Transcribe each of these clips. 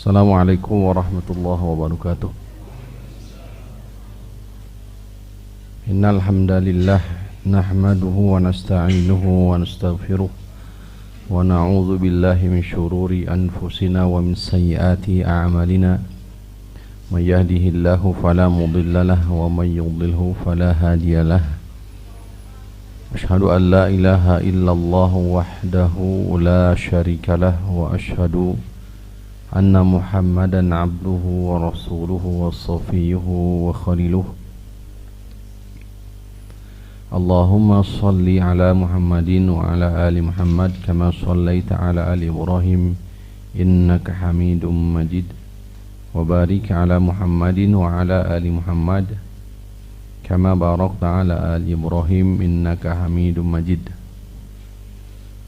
Assalamualaikum warahmatullahi wabarakatuh. Innal hamdalillah nahmaduhu wa nasta'inuhu wa nastaghfiruh wa na'udzu billahi min syururi anfusina wa min sayyiati a'malina. May yahdihillahu fala mudilla lahu wa may yudlilhu fala hadiyalah. Asyhadu an la ilaha illallah wahdahu la syarikalah wa asyhadu anna Muhammadan abduhu wa rasuluhu wa safiyuhu wa khaliluhu. Allahumma salli ala Muhammadin wa ala ali Muhammad kama sallaita ala ali Ibrahim innaka hamidum majid, wa barik ala Muhammadin wa ala ali Muhammad kama barakta ala ali Ibrahim innaka hamidum majid.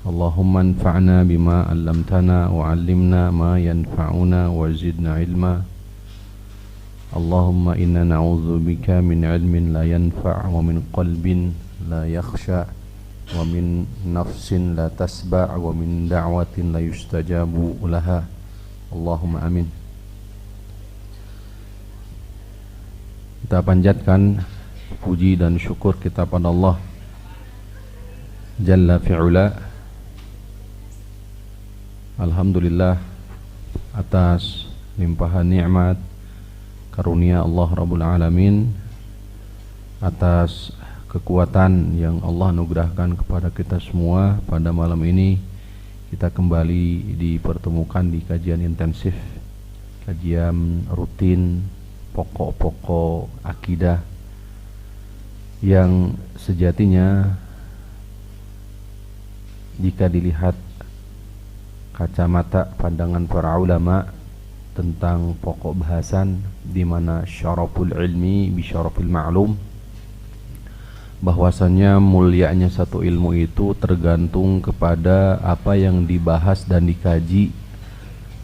Allahumma anfa'na bima 'allamtana wa 'allimna ma yanfa'una wa zidna ilma. Allahumma inna na'udzubika min 'ilmin la yanfa' wa min qalbin la yakhsha wa min nafsin la tasba' wa min da'watin la yustajabu laha. Allahumma amin. Kita panjatkan puji dan syukur kita pada Allah Jalla fi'ula. Alhamdulillah atas limpahan nikmat karunia Allah Rabbul Alamin, atas kekuatan yang Allah anugerahkan kepada kita semua. Pada malam ini kita kembali dipertemukan di kajian intensif, kajian rutin pokok-pokok akidah yang sejatinya jika dilihat kacamata pandangan para ulama tentang pokok bahasan, di mana syaraful ilmi bi syarafil ma'lum, bahwasannya mulianya satu ilmu itu tergantung kepada apa yang dibahas dan dikaji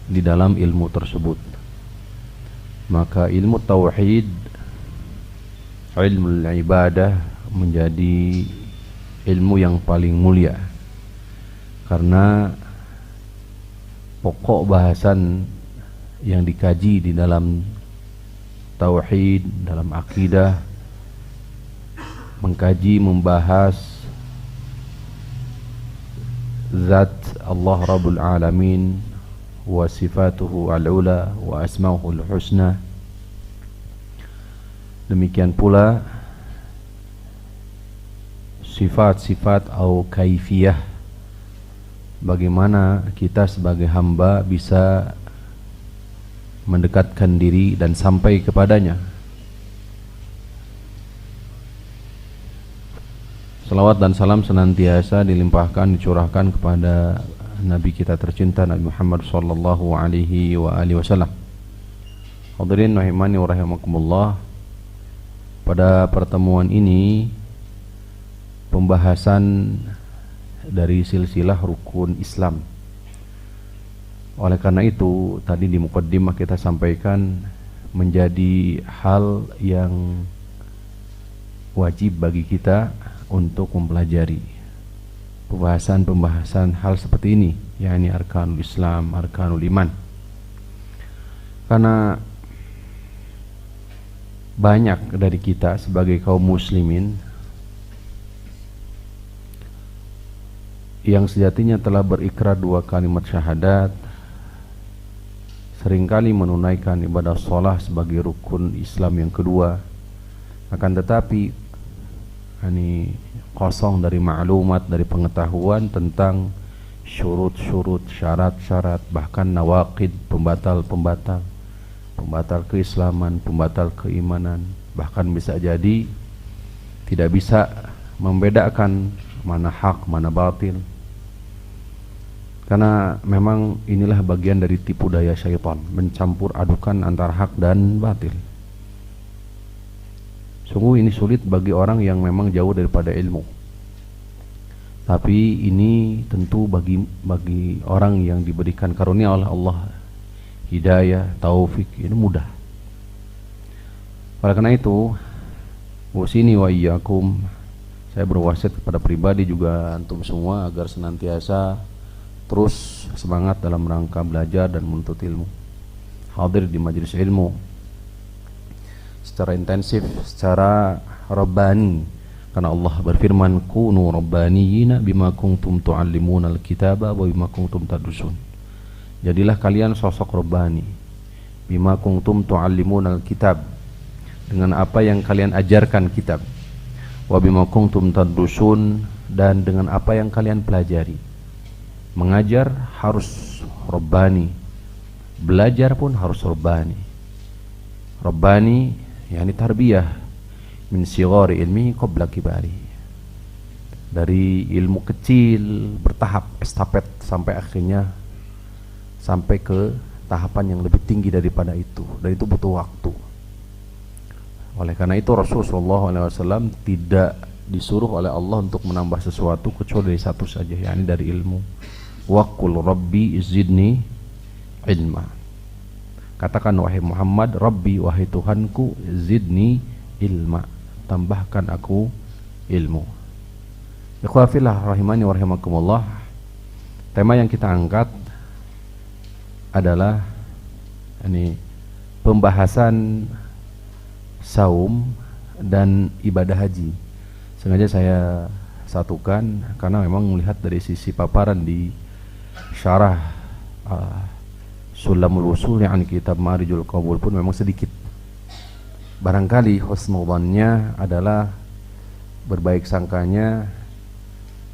di dalam ilmu tersebut. Maka ilmu tauhid, ilmu ibadah menjadi ilmu yang paling mulia, karena pokok bahasan yang dikaji di dalam tauhid, dalam akidah, mengkaji, membahas zat Allah Rabbul Alamin wa sifatuhu al-ula wa asma'uhul husna. Demikian pula sifat-sifat atau kaifiyah, bagaimana kita sebagai hamba bisa mendekatkan diri dan sampai kepadanya. Salawat dan salam senantiasa dilimpahkan, dicurahkan kepada Nabi kita tercinta, Nabi Muhammad sallallahu alaihi wa alihi wasallam. Hadirin rahimani wa rahimakumullah. Pada pertemuan ini pembahasan dari silsilah rukun Islam. Oleh karena itu tadi di muqaddimah kita sampaikan menjadi hal yang wajib bagi kita untuk mempelajari pembahasan hal seperti ini, yakni arkanul Islam, arkanul iman. Karena banyak dari kita sebagai kaum muslimin yang sejatinya telah berikrar dua kalimat syahadat, seringkali menunaikan ibadah shalah sebagai rukun Islam yang kedua, akan tetapi kosong dari maklumat, dari pengetahuan tentang syurut-syurut, syarat-syarat, bahkan nawaqid, pembatal-pembatal, pembatal keislaman, pembatal keimanan. Bahkan bisa jadi tidak bisa membedakan mana hak, mana batil. Karena memang inilah bagian dari tipu daya syaitan, mencampur adukan antara hak dan batil. Sungguh ini sulit bagi orang yang memang jauh daripada ilmu. Tapi ini tentu bagi orang yang diberikan karunia oleh Allah hidayah, taufik, ini mudah. Oleh karena itu, wasini wa iyyakum, saya berwasiat kepada pribadi juga antum semua agar senantiasa terus semangat dalam rangka belajar dan menuntut ilmu. hadir di majelis ilmu secara intensif, secara rabbani, karena Allah berfirman kunu rabbaniyina bima kuntum tuallimuna alkitaba wa bima kuntum tadrusun. Jadilah kalian sosok rabbani bima kuntum tuallimuna alkitab, dengan apa yang kalian ajarkan kitab, wa bima kuntum tadrusun, dan dengan apa yang kalian pelajari. Mengajar harus rabbani, belajar pun harus rabbani. Rabbani yakni tarbiyah min sighari ilmi qabla kibari, dari ilmu kecil bertahap estafet sampai akhirnya sampai ke tahapan yang lebih tinggi daripada itu, dan itu butuh waktu. Oleh karena itu Rasulullah SAW tidak disuruh oleh Allah untuk menambah sesuatu kecuali dari satu saja, yakni dari ilmu. Wa qul rabbi zidni ilma. Katakan wahai Muhammad, Rabbi, wahai Tuhanku, zidni ilma, tambahkan aku ilmu. Ikhwafillah rahimani wa rahimakumullah. Tema yang kita angkat adalah ini pembahasan saum dan ibadah haji. Sengaja saya satukan karena memang melihat dari sisi paparan di syarah Sulamul Wusul yang kitab Ma'rijul Qabul pun memang sedikit. Barangkali husnudzannya adalah berbaik sangkanya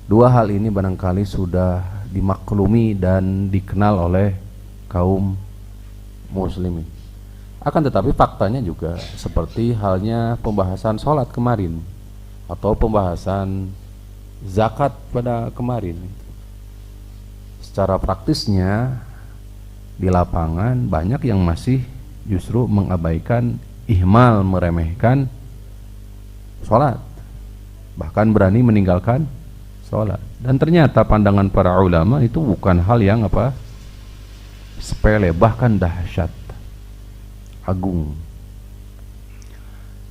dua hal ini barangkali sudah dimaklumi dan dikenal oleh kaum muslimin. Akan tetapi faktanya juga seperti halnya pembahasan sholat kemarin atau pembahasan zakat pada kemarin. Secara praktisnya di lapangan banyak yang masih justru mengabaikan, ihmal, meremehkan sholat, bahkan berani meninggalkan sholat. Dan ternyata pandangan para ulama itu bukan hal yang sepele, bahkan dahsyat, agung.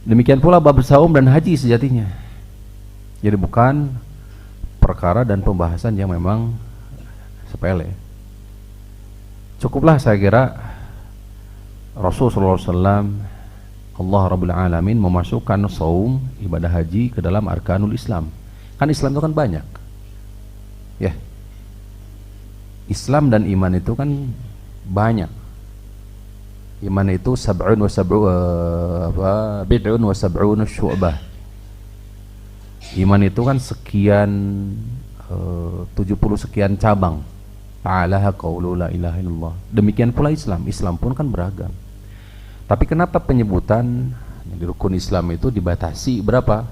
Demikian pula bab saum dan haji sejatinya. Jadi bukan perkara dan pembahasan yang memang sepele. Cukuplah saya kira Rasulullah SAW, Allah Rabbul Alamin memasukkan saum, ibadah haji ke dalam arkanul Islam. Kan Islam itu kan banyak, ya. Islam dan iman itu kan banyak. Iman itu bid'un wa sab'un syu'bah. Iman itu kan sekian 70 sekian cabang. Ta'alaha qawlu la ilaha illallah. Demikian pula Islam. Islam pun kan beragam. Tapi kenapa penyebutan di rukun Islam itu dibatasi berapa?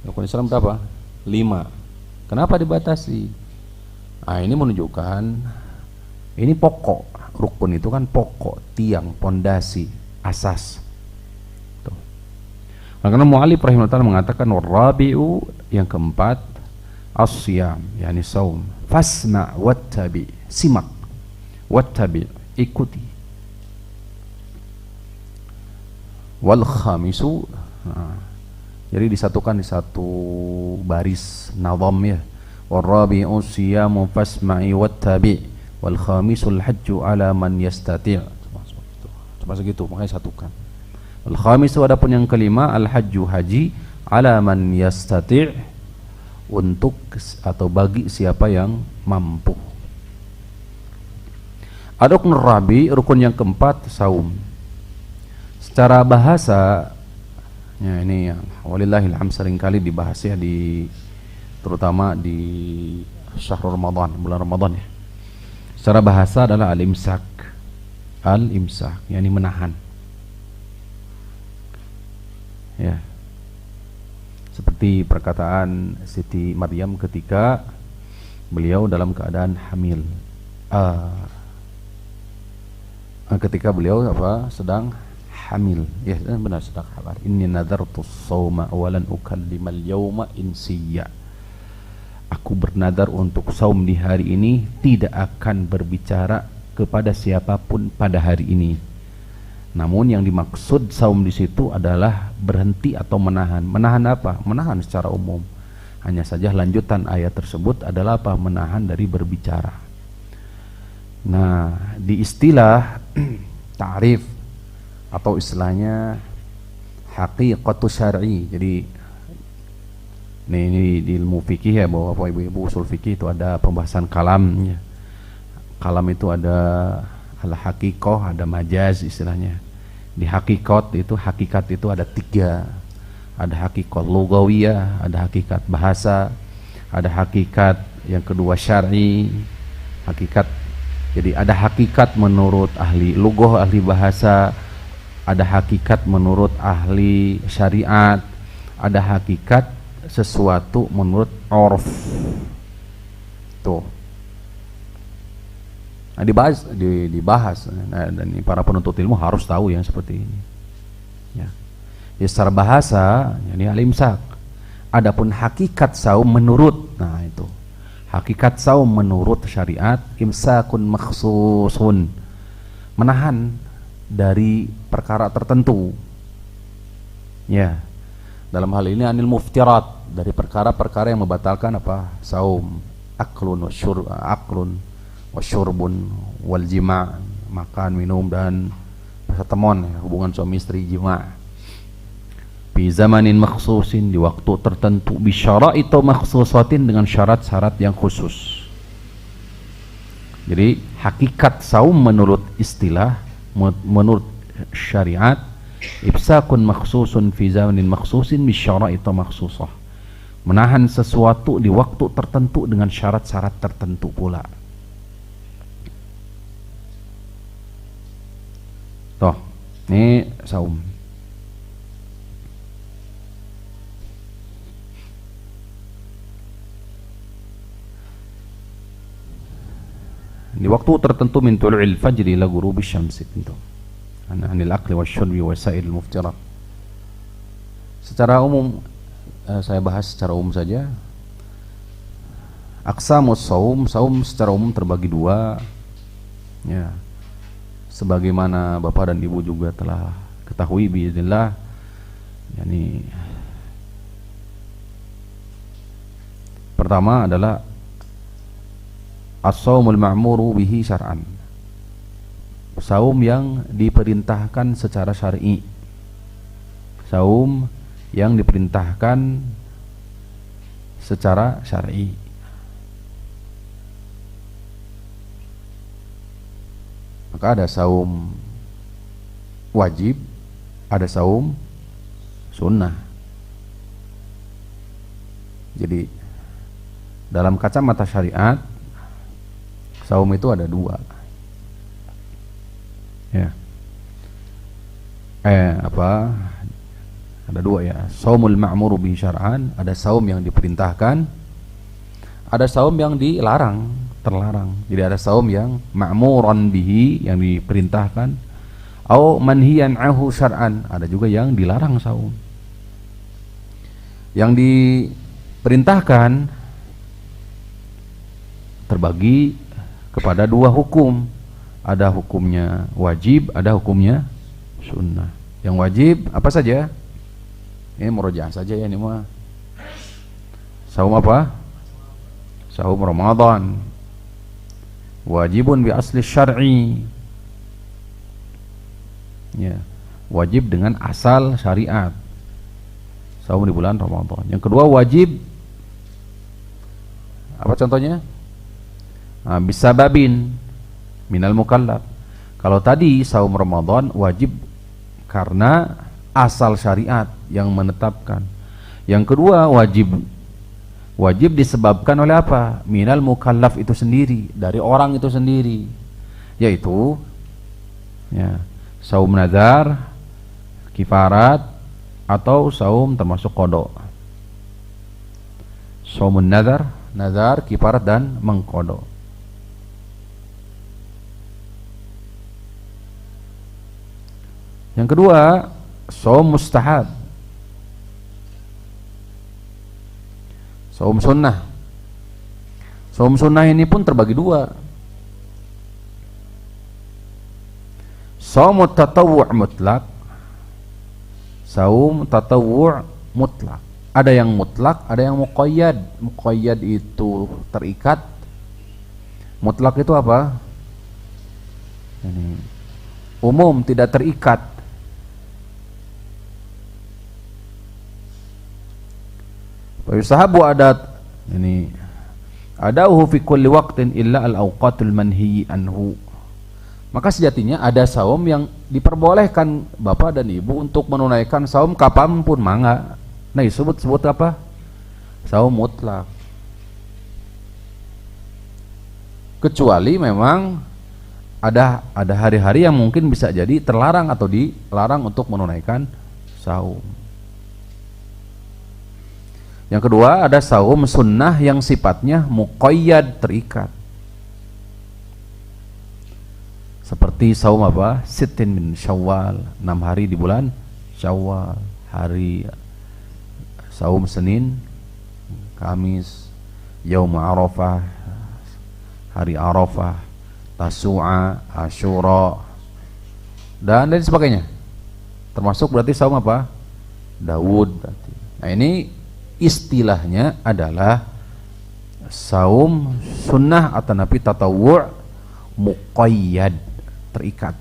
Rukun Islam berapa? 5. Kenapa dibatasi? Nah, ini menunjukkan ini pokok. Rukun itu kan pokok, tiang, pondasi, asas. Tuh. Karena mu'allif rahimahullah mengatakan warabi'u, yang keempat, as-siyam, yakni saum. Fasma' wattabi, simak, wattabi, ikuti. Wal khamisu, jadi disatukan di satu baris nazam ya. Warabi'u siyamu fasma'i wattabi, wal khamisul hajju ala man yastati'. Cuma segitu, makanya satukan. Wal khamisu, adapun yang kelima, al hajju haji ala man yastati', untuk atau bagi siapa yang mampu. Rukun rabi, rukun yang keempat, saum. Secara bahasa ya, ini ya, walillahil hamd seringkali dibahas ya, terutama di syahrul Ramadan, bulan Ramadan ya. Secara bahasa adalah al-imsak. Al-imsak, yakni menahan. Ya. Seperti perkataan Siti Maryam ketika beliau dalam keadaan hamil. Ketika beliau sedang hamil. Ya, benar, sedang hamil. Inni nadartu shauma wa lan ukallimal yawma insiya. Aku bernadar untuk saum di hari ini, tidak akan berbicara kepada siapapun pada hari ini. Namun yang dimaksud saum di situ adalah berhenti atau menahan. Menahan apa? Menahan secara umum. Hanya saja lanjutan ayat tersebut adalah apa? Menahan dari berbicara. Nah, di istilah ta'rif atau istilahnya haqiqatu syar'i. Jadi ini di ilmu fikih ya, bahwa Bapak Ibu usul fikih itu ada pembahasan kalam ya. Kalam itu ada al-haqiqah, ada majaz istilahnya. Di hakikat itu ada 3. Ada hakikat lugawiyah, ada hakikat bahasa, ada hakikat yang kedua syar'i, hakikat. Jadi ada hakikat menurut ahli lugah, ahli bahasa, ada hakikat menurut ahli syariat, ada hakikat sesuatu menurut urf. Tuh. Nah, dibahas. Nah, dan para penuntut ilmu harus tahu yang seperti ini. Ya. Ya, secara bahasa ini al-imsak. Adapun hakikat saum menurut, nah itu hakikat saum menurut syariat, imsakun makhsusun, menahan dari perkara tertentu. Ya, dalam hal ini anil muftirat, dari perkara-perkara yang membatalkan apa? Saum, aklun wa syurbun wal jima', makan, minum dan pertemuan, ya, hubungan suami istri, jima'. Fi zamanin makhsusin, di waktu tertentu, bi syara'it makhsusatin, dengan syarat-syarat yang khusus. Jadi hakikat saum menurut istilah, menurut syariat, ibsakun makhsusun fi zamanin makhsusin bi syara'it makhsusah, menahan sesuatu di waktu tertentu dengan syarat-syarat tertentu pula. Toh, ini saum. Di waktu tertentu min tulu'il fajri ila ghurubi syamsi, itu anil akli wasyurbi wasail muftirat. Secara umum, saya bahas secara umum saja. Aqsamus saum secara umum terbagi 2, ya, sebagaimana Bapak dan Ibu juga telah ketahui biiznillah. Yani pertama adalah as-saumul ma'muru bihi syar'an, saum yang diperintahkan secara syar'i, saum yang diperintahkan secara syar'i. Maka ada saum wajib, ada saum sunnah. Jadi dalam kacamata syariat, saum itu ada 2. Ya. Ada 2 ya. Saumul ma'muru bihi syar'an, ada saum yang diperintahkan, ada saum yang dilarang, terlarang. Jadi ada saum yang ma'muran bihi, yang diperintahkan, au manhiyan anhu syar'an, ada juga yang dilarang saum. Yang diperintahkan terbagi kepada 2 hukum. Ada hukumnya wajib, ada hukumnya sunnah. Yang wajib apa saja? Ini murojaah saja ya, ini mah. Saum apa? Saum Ramadan. Wajibun bi asli syar'i. Ya, wajib dengan asal syariat. Saum di bulan Ramadan. Yang kedua wajib, apa contohnya? Bisababin minal mukallaf. Kalau tadi saum Ramadan wajib karena asal syariat yang menetapkan. Yang kedua wajib disebabkan oleh apa? Minal mukallaf itu sendiri, dari orang itu sendiri, yaitu ya, saum nazar, kifarat, atau saum termasuk qada. Saumun nazar, kifarat, dan mengqada. Yang kedua, saum mustahab, saum sunnah. Saum sunnah ini pun terbagi 2. Saum tatawwu' mutlak, saum tatawwu' mutlak. Ada yang mutlak, ada yang muqayyad. Muqayyad itu terikat. Mutlak itu apa? Ini umum, tidak terikat. Yusahabu adat ini adahu fi kulli waqtin illa al-awqatul manhiyi anhu. Maka sejatinya ada saum yang diperbolehkan bapak dan ibu untuk menunaikan saum kapanpun mangga. Nah disebut apa? Saum mutlak. Kecuali memang ada hari-hari yang mungkin bisa jadi terlarang atau dilarang untuk menunaikan saum. Yang kedua ada saum sunnah yang sifatnya muqayyad, terikat. Seperti saum apa? Sittin min Syawal, 6 hari di bulan Syawal, hari saum Senin, Kamis, Yaum Arafah, hari Arafah, Tasu'a, Asyura, dan lain sebagainya. Termasuk berarti saum apa? Daud berarti. Nah ini istilahnya adalah saum sunnah atau nabi tatawwu' muqayyad, terikat.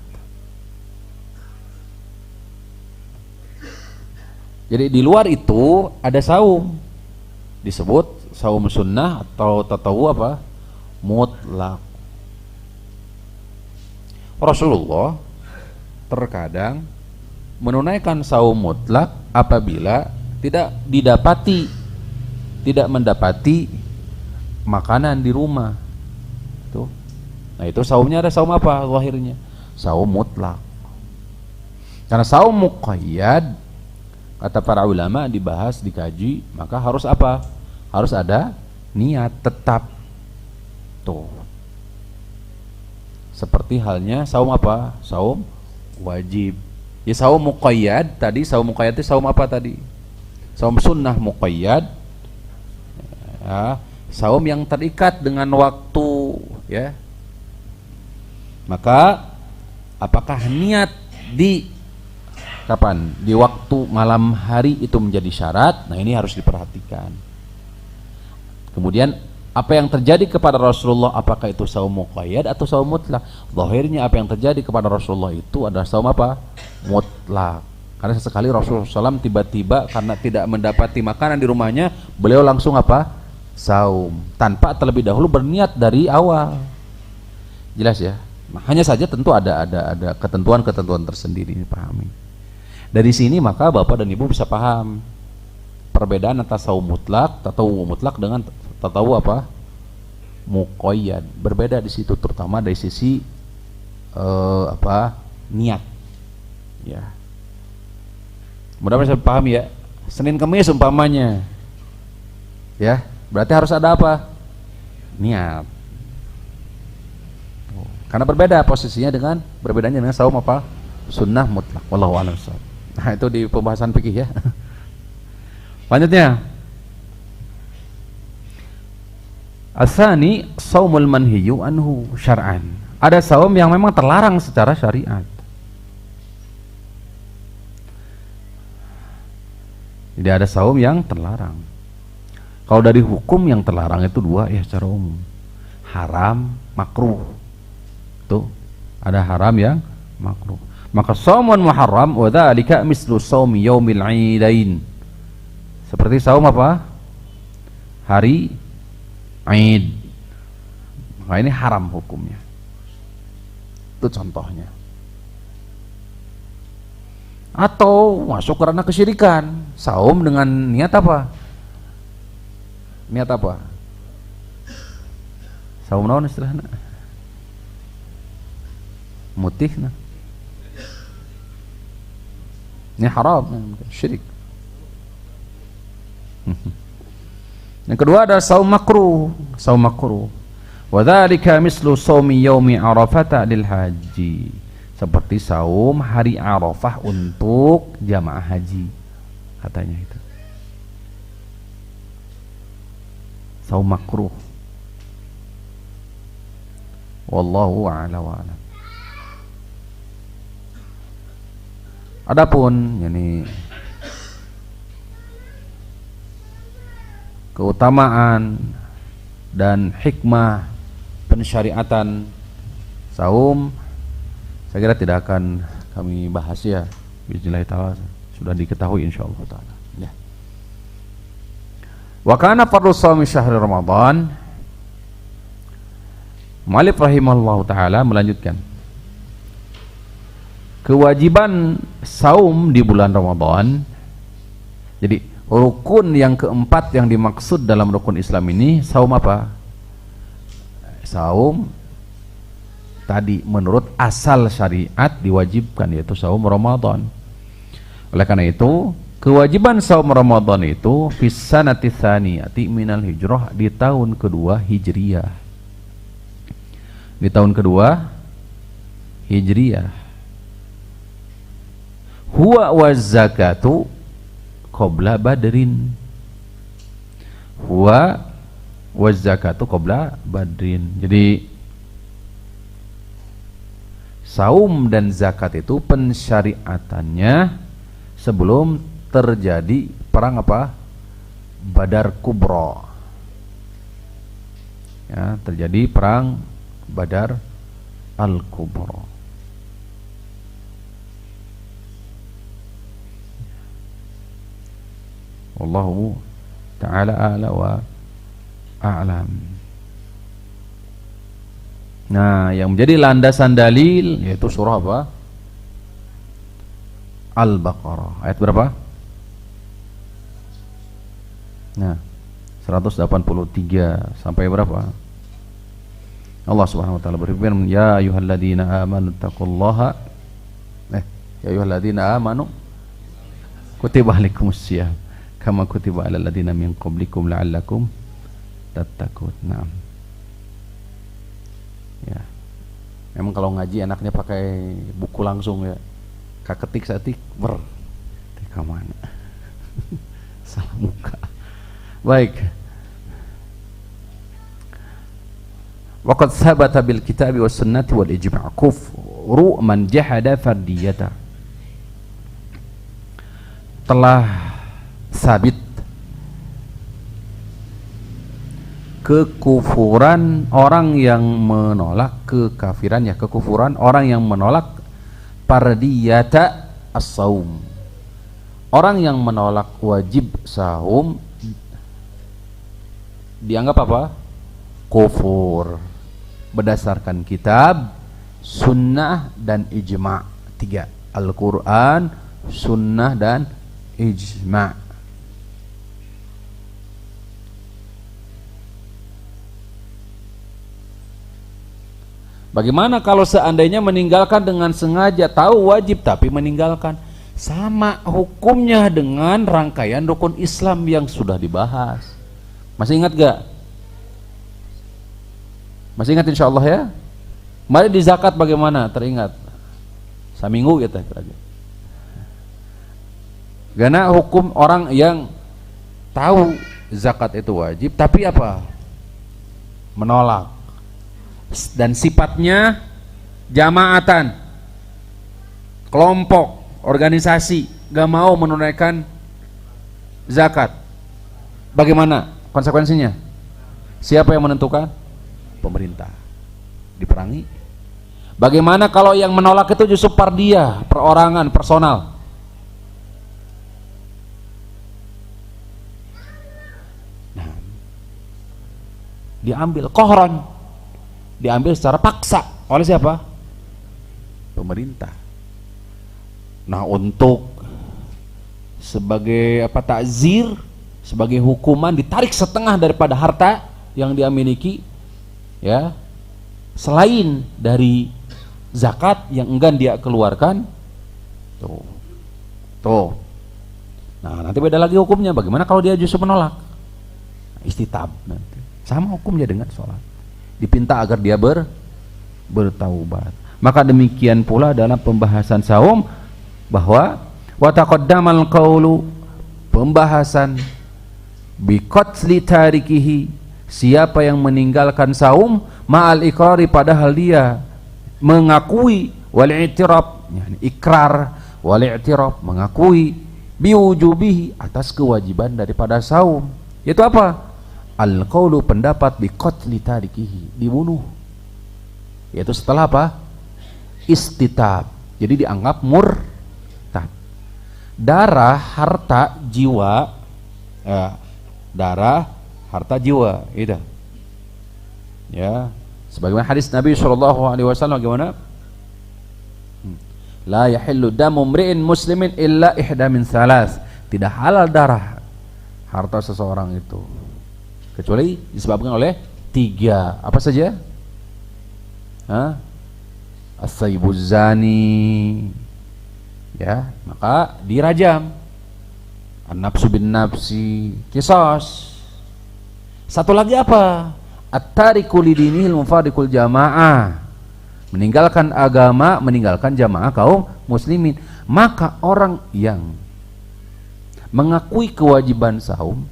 Jadi di luar itu ada saum disebut saum sunnah atau tatawwu' apa? Mutlak. Rasulullah terkadang menunaikan saum mutlak apabila tidak mendapati makanan di rumah. Tuh. Nah itu saumnya ada saum apa zahirnya? Saum mutlak. Karena saum muqayyad kata para ulama dibahas, dikaji, maka harus apa? Harus ada niat tetap. Tuh. Seperti halnya saum apa? Saum wajib. Ya saum muqayyad tadi, saum muqayyad itu saum apa tadi? Saum sunnah muqayyad, ya, saum yang terikat dengan waktu, ya. Maka apakah niat di kapan? Di waktu malam hari itu menjadi syarat. Nah ini harus diperhatikan. Kemudian apa yang terjadi kepada Rasulullah, apakah itu saum muqayyad atau saum mutlak? Zahirnya apa yang terjadi kepada Rasulullah itu adalah saum apa? Mutlak. Karena sesekali Rasulullah SAW tiba-tiba karena tidak mendapati makanan di rumahnya, beliau langsung apa? Saum, tanpa terlebih dahulu berniat dari awal. Jelas ya? Hanya saja tentu ada ketentuan-ketentuan tersendiri, pahami. Dari sini maka bapak dan ibu bisa paham perbedaan antara saum mutlak, tatawwu mutlak dengan tatawwu apa? Muqayyad. Berbeda di situ, terutama dari sisi niat. Ya. Mudah-mudahan saya paham ya. Senin Kemis umpamanya, ya, berarti harus ada apa? Niat. Karena berbeda posisinya berbedanya dengan saum apa? Sunnah mutlak. Wallahu a'lam. Nah itu di pembahasan fikih ya. Lanjutnya, asani saumul manhiyu anhu syar'an. Ada saum yang memang terlarang secara syariat. Jadi ada saum yang terlarang. Kalau dari hukum yang terlarang itu dua ya secara umum. Haram, makruh. Tuh, ada haram yang makruh. Maka saumun muharram wa dzalika mislu saumi yaumil 'idain. Seperti saum apa? Hari Id. Maka ini haram hukumnya. Itu contohnya. Atau masuk karena kesyirikan, saum dengan niat apa? Niat apa? Saum naon istilahna? Mutihna. Ini haram, syirik. Yang kedua ada saum makruh, saum makruh. Wa dzalika mislu saumi yaumi Arafah lil haji. Seperti saum hari Arafah untuk jamaah haji, katanya itu. Saum makruh. Wallahu a'lam wa a'lam. Adapun yani keutamaan dan hikmah pensyariatan saum, saya kira tidak akan kami bahas ya, bismillah taala, sudah diketahui insyaallah taala ya. Wa kana fardhu shaumi syahr Ramadan, Malik rahimahullah taala melanjutkan, kewajiban saum di bulan Ramadan. Jadi rukun yang keempat yang dimaksud dalam rukun Islam ini saum apa? Saum tadi menurut asal syariat diwajibkan, yaitu saum Ramadan. Oleh karena itu kewajiban saum Ramadan itu fis sanati tsaniyati minal hijrah, di tahun kedua Hijriyah. Di tahun kedua Hijriyah. Huwa waz zakatu qabla badrin. Huwa waz zakatu qabla badrin. Jadi saum dan zakat itu pensyariatannya sebelum terjadi perang apa? Badar Kubra. Ya, terjadi perang Badar Al-Kubra. Wallahu ta'ala a'la wa a'lam. Nah, yang menjadi landasan dalil yaitu surah apa? Al-Baqarah. Ayat berapa? Nah, 183 sampai berapa? Allah Subhanahu wa taala berfirman, ya ayyuhalladzina amanu taqullaha ya ayyuhalladzina amanu kutiba alaikumussyiyam kama kutiba alal ladzina min qablikum la'allakum tattaqun. Naam. Ya. Memang kalau ngaji enaknya pakai buku langsung ya. Ketik satik ber. Ke mana? Salah muka. Baik. Waqad thabata bil kitabi was sunnati wal ijma' kufru man jahada fardiyata. Telah sabit kekufuran orang yang menolak kekafiran, ya, kekufuran orang yang menolak fardiyata as-saum. Orang yang menolak wajib saum dianggap apa? Kufur. Berdasarkan kitab, sunnah, dan ijma'. 3. Al-Quran, sunnah, dan ijma'. Bagaimana kalau seandainya meninggalkan dengan sengaja, tahu wajib tapi meninggalkan? Sama hukumnya dengan rangkaian rukun Islam yang sudah dibahas. Masih ingat gak? Masih ingat insyaallah ya? Mari di zakat bagaimana? Teringat? Saminggu gitu aja. Karena hukum orang yang tahu zakat itu wajib tapi apa? Menolak. Dan sifatnya jamaatan, kelompok, organisasi, gak mau menunaikan zakat. Bagaimana konsekuensinya? Siapa yang menentukan? Pemerintah. Diperangi. Bagaimana kalau yang menolak itu justru fardiyah, perorangan, personal? Nah, diambil kohron, diambil secara paksa oleh siapa? Pemerintah. Nah, untuk sebagai apa, takzir, sebagai hukuman, ditarik setengah daripada harta yang dia miliki, ya, selain dari zakat yang enggan dia keluarkan. Tuh. Nah, nanti beda lagi hukumnya. Bagaimana kalau dia justru menolak? Istitab nanti. Sama hukumnya dengan sholat. Dipinta agar dia bertaubat. Maka demikian pula dalam pembahasan saum, bahwa wa taqaddamal qaulu, pembahasan bi qatli tarikihi, siapa yang meninggalkan saum, ma'al iqrari, padahal dia mengakui, wal i'tiraf, yani ikrar, wal i'tiraf, mengakui, biwujubihi, atas kewajiban daripada saum. Itu apa? Al qaulu, pendapat, bi qatli tarikihi, dibunuh. Yaitu setelah apa? istitab. Jadi dianggap murtad. Darah, harta, jiwa, darah, harta, jiwa, itu. Ya, sebagaimana hadis Nabi SAW bagaimana? La yahillu damu mri'in muslimin illa ihda min salas. Tidak halal darah harta seseorang itu kecuali disebabkan oleh 3. Apa saja? As-sayyibuz zani, ya, maka dirajam. An-nafsu bin nafsi, qisas. Satu lagi apa? At-tariku lidinihil mufariqul jamaah, meninggalkan agama, meninggalkan jamaah kaum muslimin. Maka orang yang mengakui kewajiban saum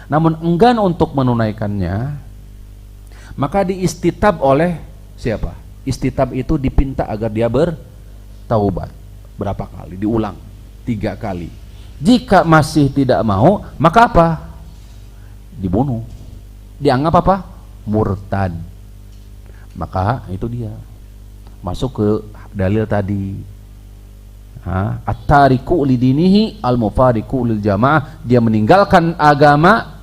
namun enggan untuk menunaikannya, maka diistitab oleh siapa? Istitab itu dipinta agar dia bertaubat. Berapa kali? Diulang 3 kali. Jika masih tidak mau, maka apa? Dibunuh. Dianggap apa? Murtad. Maka itu dia masuk ke dalil tadi. At-tariku lidinihi al-mufariqu lil jamaah, dia meninggalkan agama,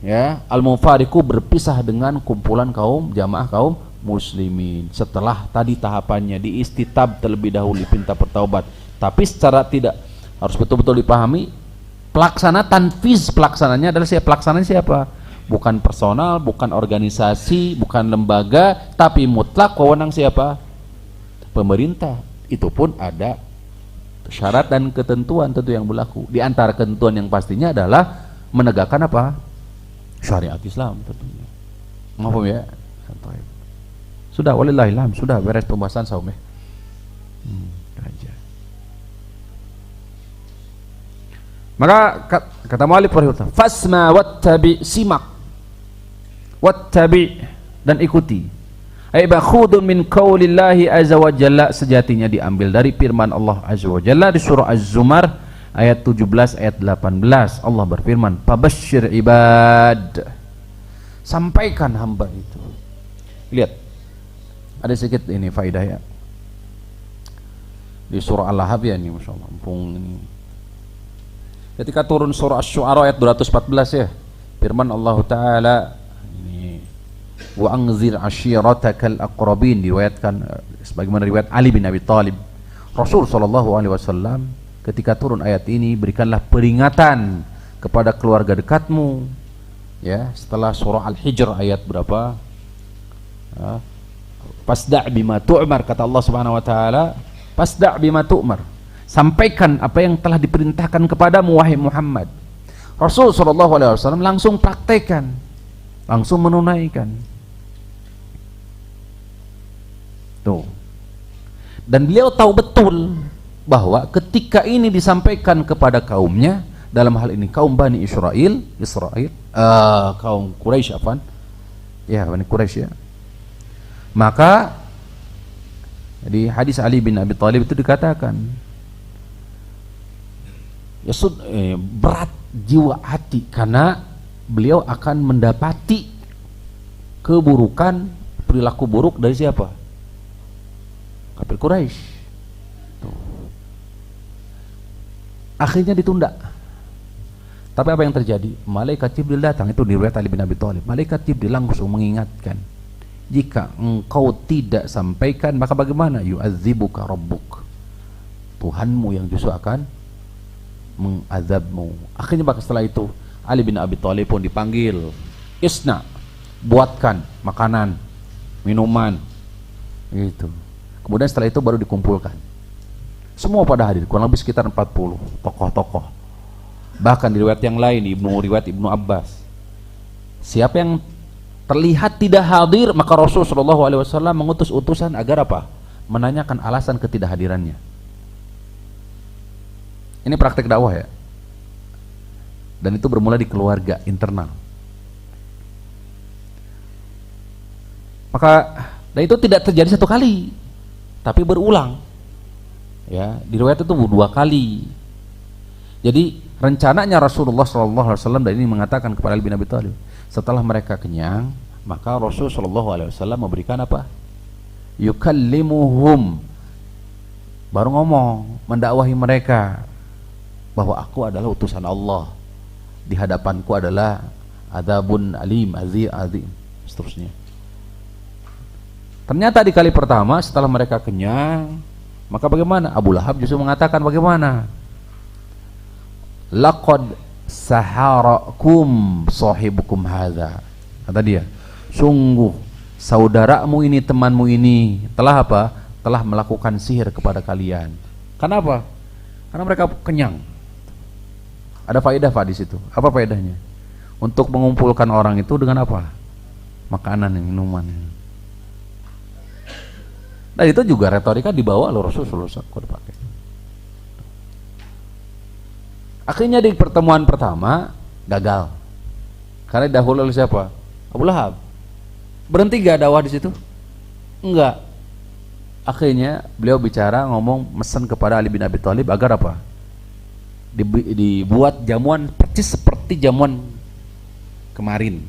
ya, al-mufariqu berpisah dengan kumpulan kaum jamaah kaum muslimin. Setelah tadi tahapannya diistitab terlebih dahulu, pinta bertaubat, tapi secara tidak harus betul-betul dipahami. Pelaksana tanfiz, pelaksananya adalah siapa? Pelaksananya siapa? Bukan personal, bukan organisasi, bukan lembaga, tapi mutlak wewenang siapa? Pemerintah. Itu pun ada syarat dan ketentuan tentu yang berlaku. Di antara ketentuan yang pastinya adalah menegakkan apa? Syariat Islam tentunya. Maaf ya. Sudah, walillahilham, sudah beres pembahasan saum ya. Maka kata mu'allif rahimahullah, fasma wattabi, simak, wattabi, dan ikuti. Ay bakhudun min qaulillahi azza wa jalla, sejatinya diambil dari firman Allah azza wa jalla di surah Az-Zumar ayat 17 ayat 18. Allah berfirman, "Fabashshir ibad." Sampaikan hamba itu. Lihat. Ada sedikit ini faedah ya. Di surah Al-Lahab ya ini, masyaallah. Mumpung ini. Ketika turun surah Asy-Syu'ara ayat 214 ya. Firman Allah Ta'ala, wa anzir ashiratakal aqrabin, diriwayatkan sebagaimana riwayat Ali bin Abi Thalib. Rasul sallallahu alaihi wasallam ketika turun ayat ini, berikanlah peringatan kepada keluarga dekatmu, ya, setelah surah Al-Hijr ayat berapa? Fasda' bima tu'mar, kata Allah Subhanahu wa taala, fasda' bima tu'mar, sampaikan apa yang telah diperintahkan kepadamu wahai Muhammad. Rasul sallallahu alaihi wasallam langsung praktekkan, langsung menunaikan. Tuh. Dan beliau tahu betul bahwa ketika ini disampaikan kepada kaumnya, dalam hal ini kaum Bani Israel, kaum Quraisy, ya, Bani Quraisy ya. Maka di hadis Ali bin Abi Thalib itu dikatakan, ya, berat jiwa hati karena beliau akan mendapati keburukan, perilaku buruk dari siapa? Kafir Quraisy. Akhirnya ditunda. Tapi apa yang terjadi? Malaikat Jibril datang, itu diriwayat Ali bin Abi Thalib. Malaikat Jibril langsung mengingatkan, jika engkau tidak sampaikan, maka bagaimana? Yu'adzibuka rabbuk, Tuhanmu yang justru akan mengazabmu. Akhirnya setelah itu Ali bin Abi Thalib pun dipanggil, isna, buatkan makanan, minuman, gitu. Kemudian setelah itu baru dikumpulkan. Semua pada hadir, kurang lebih sekitar 40 tokoh-tokoh. Bahkan di riwayat yang lain, riwayat Ibnu Abbas, siapa yang terlihat tidak hadir, maka Rasulullah SAW mengutus utusan agar apa? Menanyakan alasan ketidakhadirannya. Ini praktek dakwah ya. Dan itu bermula di keluarga internal. Maka, dan itu tidak terjadi satu kali, tapi berulang. Ya, di riwayat itu 2 kali. Jadi rencananya Rasulullah SAW dan ini mengatakan kepada Ali bin Abi Thalib, setelah mereka kenyang, maka Rasul SAW memberikan apa? yukallimuhum, baru ngomong, mendakwahi mereka bahwa aku adalah utusan Allah, di hadapanku adalah adzabun alim, azim, seterusnya. Ternyata di kali pertama setelah mereka kenyang, maka bagaimana? Abu Lahab justru mengatakan bagaimana? Laqad saharakum sahibukum hadza. Kata dia, sungguh saudaramu ini, temanmu ini telah apa? Telah melakukan sihir kepada kalian. Kenapa? Karena mereka kenyang. Ada faedah Pak di situ. Apa faedahnya? Untuk mengumpulkan orang itu dengan apa? Makanan, minuman. Dan itu juga retorika dibawa oleh Rasulullah SAW. Akhirnya di pertemuan pertama gagal. Karena dahulu oleh siapa? Abu Lahab. Berhenti gak dakwah di situ? Enggak. Akhirnya beliau bicara, ngomong, mesen kepada Ali bin Abi Thalib agar apa? Dibuat jamuan persis seperti jamuan kemarin.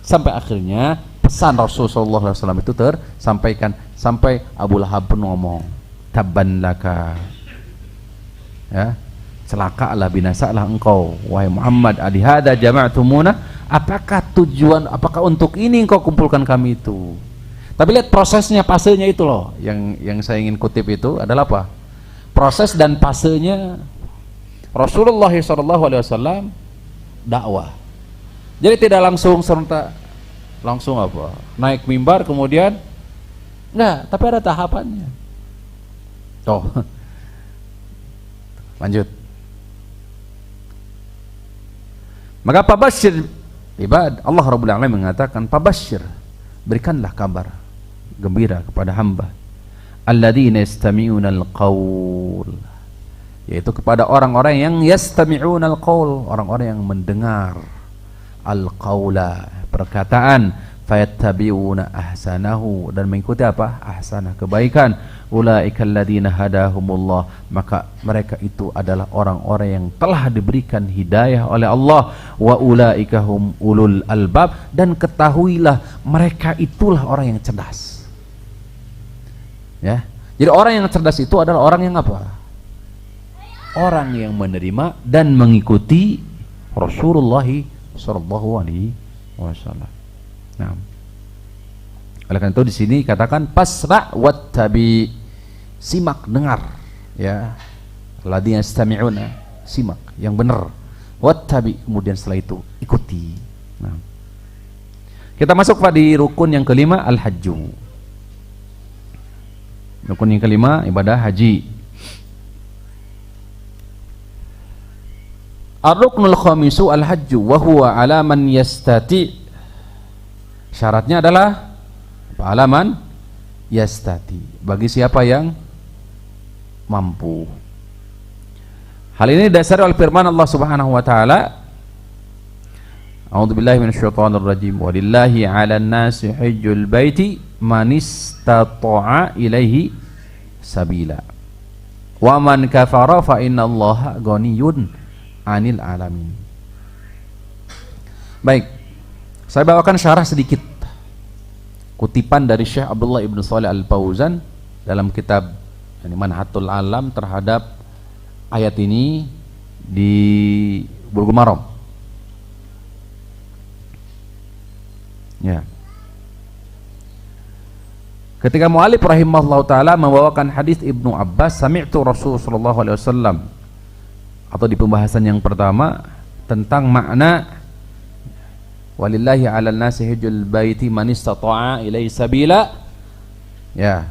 Sampai akhirnya pesan Rasulullah SAW itu tersampaikan, sampai Abu Lahab pun ngomong, tabban laka, ya, celakalah, binasalah engkau wahai Muhammad, alihada jama'tumuna, apakah tujuan, apakah untuk ini engkau kumpulkan kami itu? Tapi lihat prosesnya, fasenya itu loh yang saya ingin kutip itu adalah apa? Proses dan fasenya Rasulullah SAW dakwah. Jadi tidak langsung serentak, langsung apa? Naik mimbar kemudian enggak, tapi ada tahapannya. Toh. Lanjut. Maka pabashir ibad, Allah Rabbul Alamin mengatakan pabashir, berikanlah kabar gembira kepada hamba alladzina yastami'una al-qaul, yaitu kepada orang-orang yang yastami'una al-qaul, orang-orang yang mendengar al-qaula, perkataan, fayattabi'una ahsanahu, dan mengikuti apa? Ahsanah, kebaikan. Ulaika alladzina hadahumullah, maka mereka itu adalah orang-orang yang telah diberikan hidayah oleh Allah. Wa ulaika hum ulul albab, dan ketahuilah mereka itulah orang yang cerdas. Ya. Jadi orang yang cerdas itu adalah orang yang apa? Orang yang menerima dan mengikuti Rasulullah sallallahu alaihi wasallam. Nah, oleh karena itu di sini katakan pasra wattabi, simak, dengar, ya, ladzina yastami'una, simak yang benar, wattabi, kemudian setelah itu ikuti. Nah, kita masuk pada rukun yang kelima, al-hajju. Rukun yang kelima, ibadah haji. Ar-ruknul khamisu al-hajju wa huwa ala man yastati. Syaratnya adalah alaman yastati, bagi siapa yang mampu. Hal ini dasar oleh firman Allah Subhanahu wa taala, a'udzubillahi minasyaitonir rajim, walillahi 'alan nasi hajjul baiti man istata'a ilaihi sabila wa man kafara fa innallaha ghaniyun 'anil alamin. Baik, saya bawakan syarah sedikit, kutipan dari Syekh Abdullah ibn Shalih Al-Fauzan dalam kitab Manhatul Alam terhadap ayat ini di Bulughul Maram. Ya. Ketika mu'allif rahimahullah ta'ala membawakan hadis Ibnu Abbas, sami'tu Rasul sallallahu alaihi wasallam, atau di pembahasan yang pertama tentang makna walillahi 'alan nasi hajjul baiti man istata'a ilaihi sabila, ya,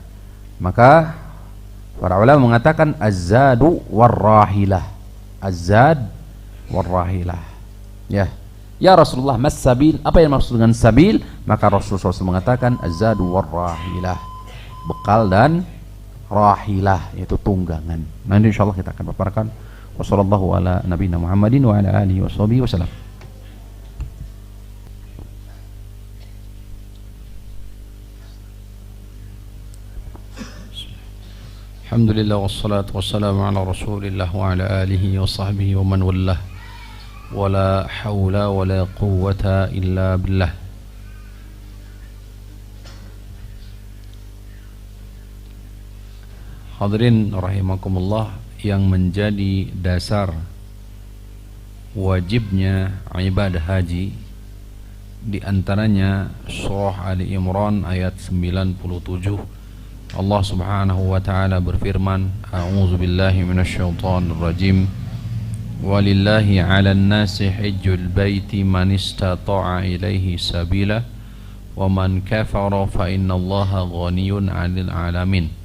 maka para ulama mengatakan az-zadu war-rahilah, az-zad war-rahilah. Ya, ya Rasulullah, mas sabil, apa yang maksud dengan sabil? Maka Rasulullah SAW mengatakan az-zadu war-rahilah, bekal dan rahilah, yaitu tunggangan. Nanti insyaallah kita akan paparkan. Wassallallahu ala nabiyina Muhammadin wa ala alihi washabihi wasallam. Alhamdulillah wassalatu wassalamu ala Rasulillah wa ala alihi wa sahbihi wa man wallah. Wala hawla wala quwwata illa billah. Hadirin rahimakumullah, yang menjadi dasar wajibnya ibadah haji di antaranya surah Ali Imran ayat 97. Allah Subhanahu wa taala berfirman, A'udzu billahi minasyaitonir rajim. Walillahi 'alan nasi hajjul baiti man istata'a ilaihi sabila wa man kafara fa innallaha ghaniyun 'anil 'alamin.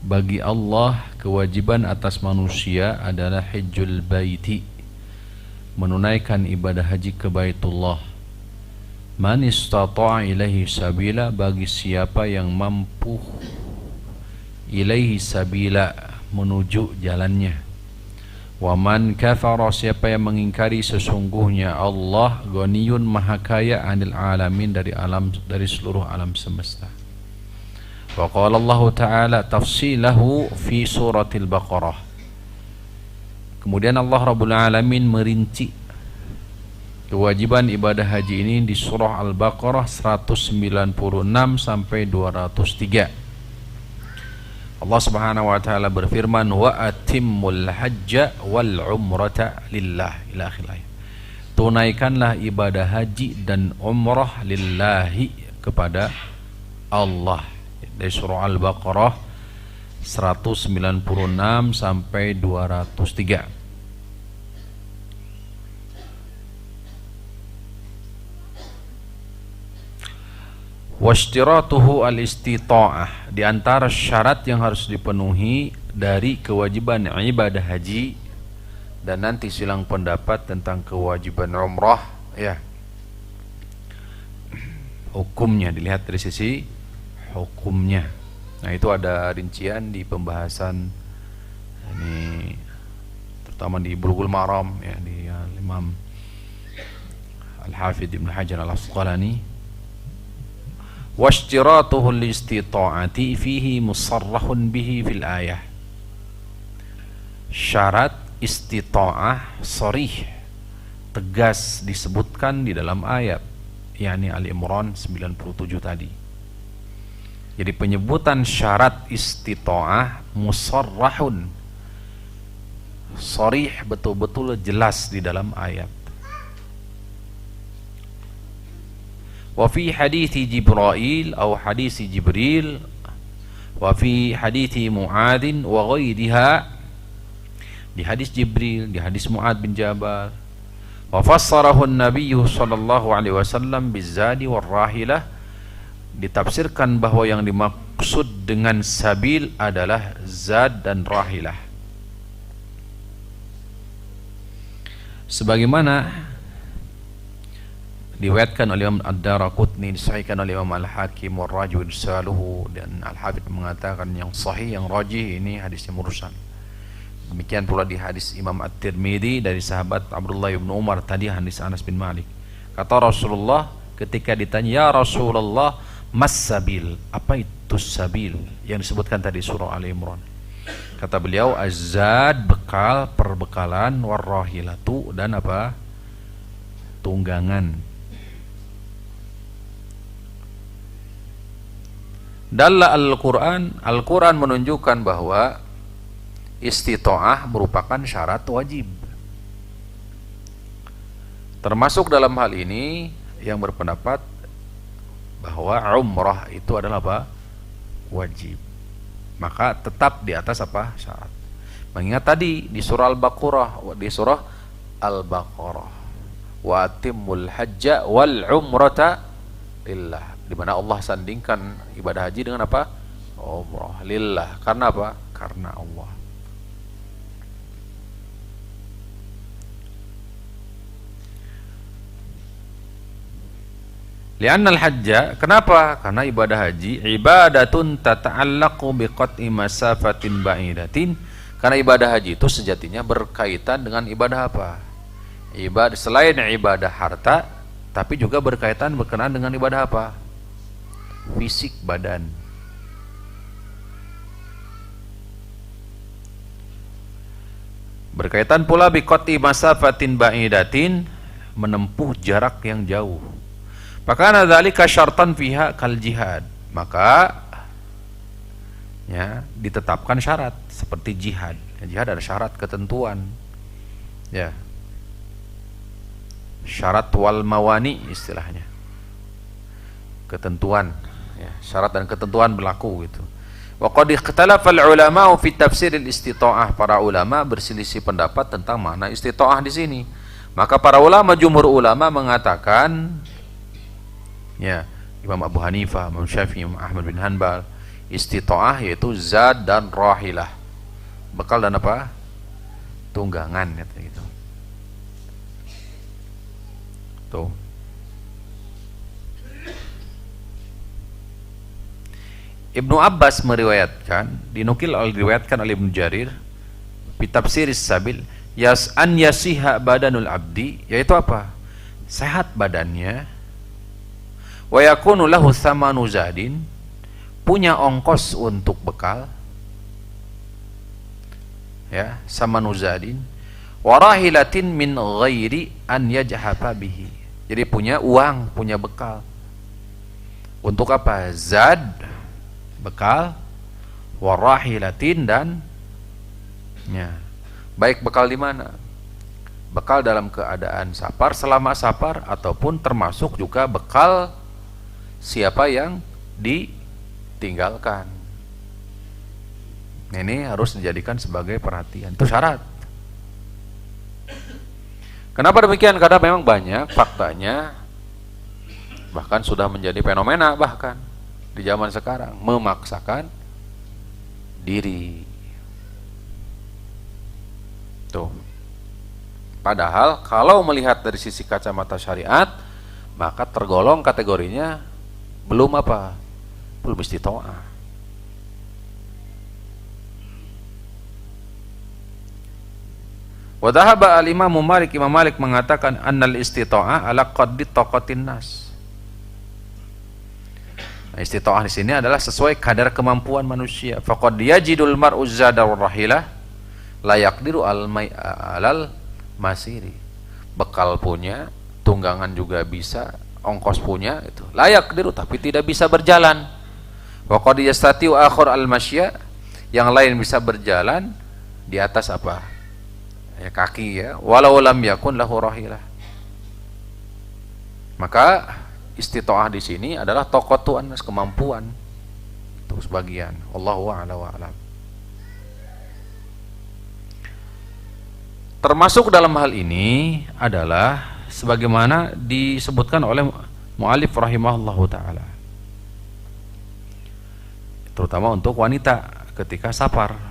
Bagi Allah kewajiban atas manusia adalah hajjul baiti, menunaikan ibadah haji ke Baitullah. Man istata'a ilaihi sabila, bagi siapa yang mampu, ilaihi sabila, menuju jalannya. Wa man kafara, siapa yang mengingkari, sesungguhnya Allah ghaniyun, maha kaya, 'anil 'alamin, dari seluruh alam semesta. Wa qala Allah Ta'ala tafsilahu fi suratil Baqarah. Kemudian Allah Rabbul Alamin merinci kewajiban ibadah haji ini di surah Al-Baqarah 196 sampai 203. Allah Subhanahu wa taala berfirman, wa atimmul hajja wal umrata lillah, ila akhir ayat. Tunaikanlah ibadah haji dan umrah lillahi, kepada Allah. Dari surah Al-Baqarah 196 sampai 203. Washtiratuhu al-istita'ah, di antara syarat yang harus dipenuhi dari kewajiban ibadah haji, dan nanti silang pendapat tentang kewajiban umrah, ya. Hukumnya dilihat dari sisi hukumnya. Nah, itu ada rincian di pembahasan ini, terutama di Bulughul Maram, ya, di Imam Al-Hafidh Ibnu Hajar Al-Asqalani. Washtiratuhu al-istita'ati fihi musarrahun bihi fil ayah. Syarat istita'ah sharih, tegas disebutkan di dalam ayat, yakni Ali Imran 97 tadi. Jadi penyebutan syarat istita'ah musarrahun, sharih, betul-betul jelas di dalam ayat. Wa fi hadithi Jibril atau hadisi Jibril, wa fi hadithi Mu'adz wa ghairiha, di hadis Jibril, di hadis Mu'adz bin Jabal. Wa fassarahu an-nabiy sallallahu alaihi wasallam bizadi war rahilah, ditafsirkan bahwa yang dimaksud dengan sabil adalah zad dan rahilah. Sebagaimana diriwayatkan oleh Imam Ad-Daraqutni, disahihkan oleh Imam Al-Hakim, war-rajih irsaluhu, dan Al-Hafidz mengatakan yang sahih, yang rajih ini hadisnya mursal. Demikian pula di hadis Imam At-Tirmidzi dari sahabat Abdullah bin Umar tadi, hadis Anas bin Malik. Kata Rasulullah ketika ditanya, ya Rasulullah, mas sabil, apa itu sabil yang disebutkan tadi surah Ali Imran? Kata beliau, azad, bekal, perbekalan, warrahilatu, dan apa? Tunggangan. Dalla Al-Quran, Al-Quran menunjukkan bahwa istita'ah merupakan syarat wajib. Termasuk dalam hal ini yang berpendapat bahwa umrah itu adalah apa? Wajib. Maka tetap di atas apa? Syarat. Mengingat tadi di surah Al-Baqarah, wa atimmul hajja wal umrata lillah, di mana Allah sandingkan ibadah haji dengan apa? Umrah lillah. Karena apa? Karena Allah. Li'annal hajja, kenapa? Karena ibadah haji ibadatun tata'allaqu biqat'i masafatin ba'idatin. Karena ibadah haji itu sejatinya berkaitan dengan ibadah apa? Ibadah selain ibadah harta, tapi juga berkenaan dengan ibadah apa? Fisik badan. Berkaitan pula biqat'i masafatin ba'idatin, menempuh jarak yang jauh. Maka dzalika syartan fiha kal jihad. Maka ya, ditetapkan syarat seperti jihad. Jihad ada syarat, ketentuan, ya, syarat wal mawani istilahnya, ketentuan, ya, syarat dan ketentuan berlaku gitu. Wa qad ikhtalafa al-ulama fi tafsir al-istita'ah. Para ulama berselisih pendapat tentang makna istita'ah di sini. Maka para ulama, jumhur ulama mengatakan, ya, Imam Abu Hanifah, Imam Syafi'i, Imam Ahmad bin Hanbal, istita'ah yaitu zad dan rahilah, bekal dan apa? Tunggangan, gitu. Tuh. Ibnu Abbas diriwayatkan oleh Ibnu Jarir fi tafsiris sabil, an yasiha badanul abdi, yaitu apa? Sehat badannya, wa yakunu lahu thamanu zadin, punya ongkos untuk bekal, ya, samanu zadin, wa rahilatin min ghairi an yajhafa bihi, jadi punya uang, punya bekal. Untuk apa? Zad, bekal, wa rahilatin, dan, ya, baik bekal di mana? Bekal dalam keadaan safar, selama safar, ataupun termasuk juga bekal siapa yang ditinggalkan. Ini harus dijadikan sebagai perhatian, itu syarat. Kenapa demikian? Karena memang banyak faktanya, bahkan sudah menjadi fenomena bahkan di zaman sekarang, memaksakan diri. Tuh. Padahal kalau melihat dari sisi kacamata syariat, maka tergolong kategorinya belum apa? Belum istita'ah. Wa dhahaba al-Imam Malik, Imam Malik mengatakan annal istita'ah ala qaddi taqatin nas. Nah, istita'ah di sini adalah sesuai kadar kemampuan manusia. Faqad yajidul mar'u zada wa rahilah la yaqdiru alal masiri. Bekal punya, tunggangan juga bisa, ongkos punya, itu la yaqdiru, tapi tidak bisa berjalan. Wa qad yastati'u akhar al-masya, yang lain bisa berjalan di atas apa? Ya, kaki, ya, walau lam yakun lahu rahilah. Maka istita'ah di sini adalah taqatu'an, kemampuan. Itu sebagian. Wallahu a'la wa a'lam. Termasuk dalam hal ini adalah sebagaimana disebutkan oleh mu'alif rahimahullahu ta'ala, terutama untuk wanita ketika safar.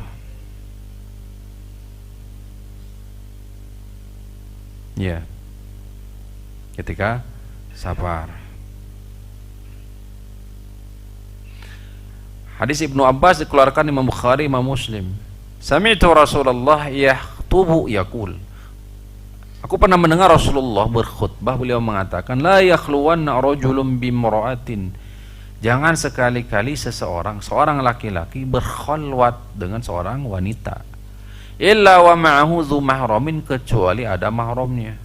Ya, ketika safar. Hadis Ibnu Abbas dikeluarkan Imam Bukhari, Imam Muslim. Sami'tu Rasulullah yakhutubu yaqul. Aku pernah mendengar Rasulullah berkhutbah, beliau mengatakan, la yakhluwanna rajulun bimra'atin. Jangan sekali-kali seorang laki-laki berkhalwat dengan seorang wanita. Illa wa ma'ahu dzu mahramin, kecuali ada mahramnya.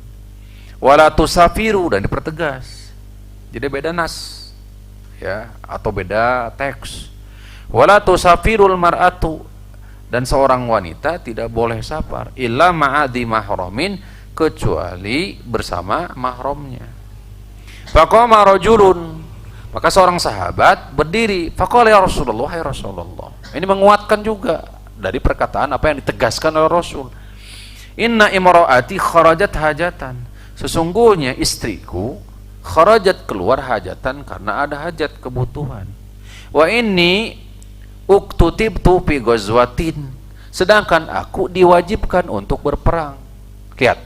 Wala tusafiru, dan dipertegas. Jadi beda nas, ya, atau beda teks. Wala tusafirul mar'atu, dan seorang wanita tidak boleh safar illa ma'adhi mahramin, kecuali bersama mahramnya. Faqama rajulun, maka seorang sahabat berdiri. Faqala ya Rasulullah, ya Rasulullah. Ini menguatkan juga dari perkataan apa yang ditegaskan oleh Rasul. Inna imra'ati kharajat hajatan, sesungguhnya istriku kharajat, keluar hajatan, karena ada hajat, kebutuhan. Wa inni uktutibtu fi ghazwatin, sedangkan aku diwajibkan untuk berperang. Lihat,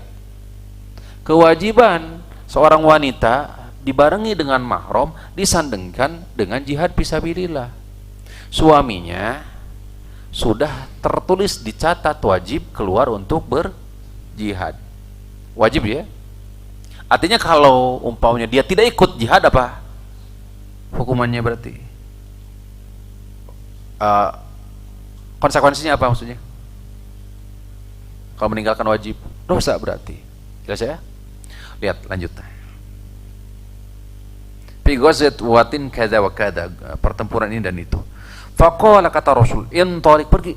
kewajiban seorang wanita dibarengi dengan mahram, disandingkan dengan jihad fisabilillah. Suaminya sudah tertulis, dicatat wajib keluar untuk berjihad. Wajib, ya. Artinya kalau umpamanya dia tidak ikut jihad, apa hukumannya berarti? Konsekuensinya apa maksudnya? Kalau meninggalkan wajib, dosa berarti. Jelas, ya? Lihat lanjut. Fi ghazwatin kadza wa kadza, pertempuran ini dan itu. Faqala, kata Rasul, intalik, pergi.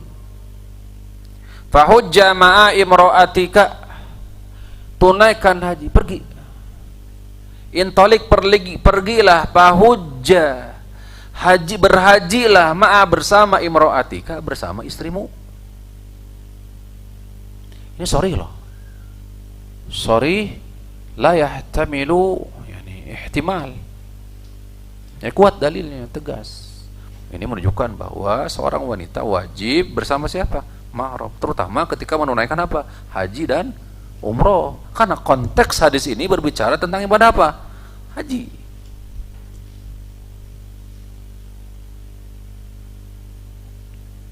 Fahujja ma'a imra'atika, tunaikan haji, pergi. Intalik, pergilah, fahujja, haji, berhajilah, ma'a, bersama, imra'atika, bersama istrimu. Ini sorry loh, sorry la yahtamilu yani ihtimal, ya, kuat dalilnya, tegas. Ini menunjukkan bahwa seorang wanita wajib bersama siapa? Mahram, terutama ketika menunaikan apa? Haji dan umroh. Karena konteks hadis ini berbicara tentang ibadah apa? Haji.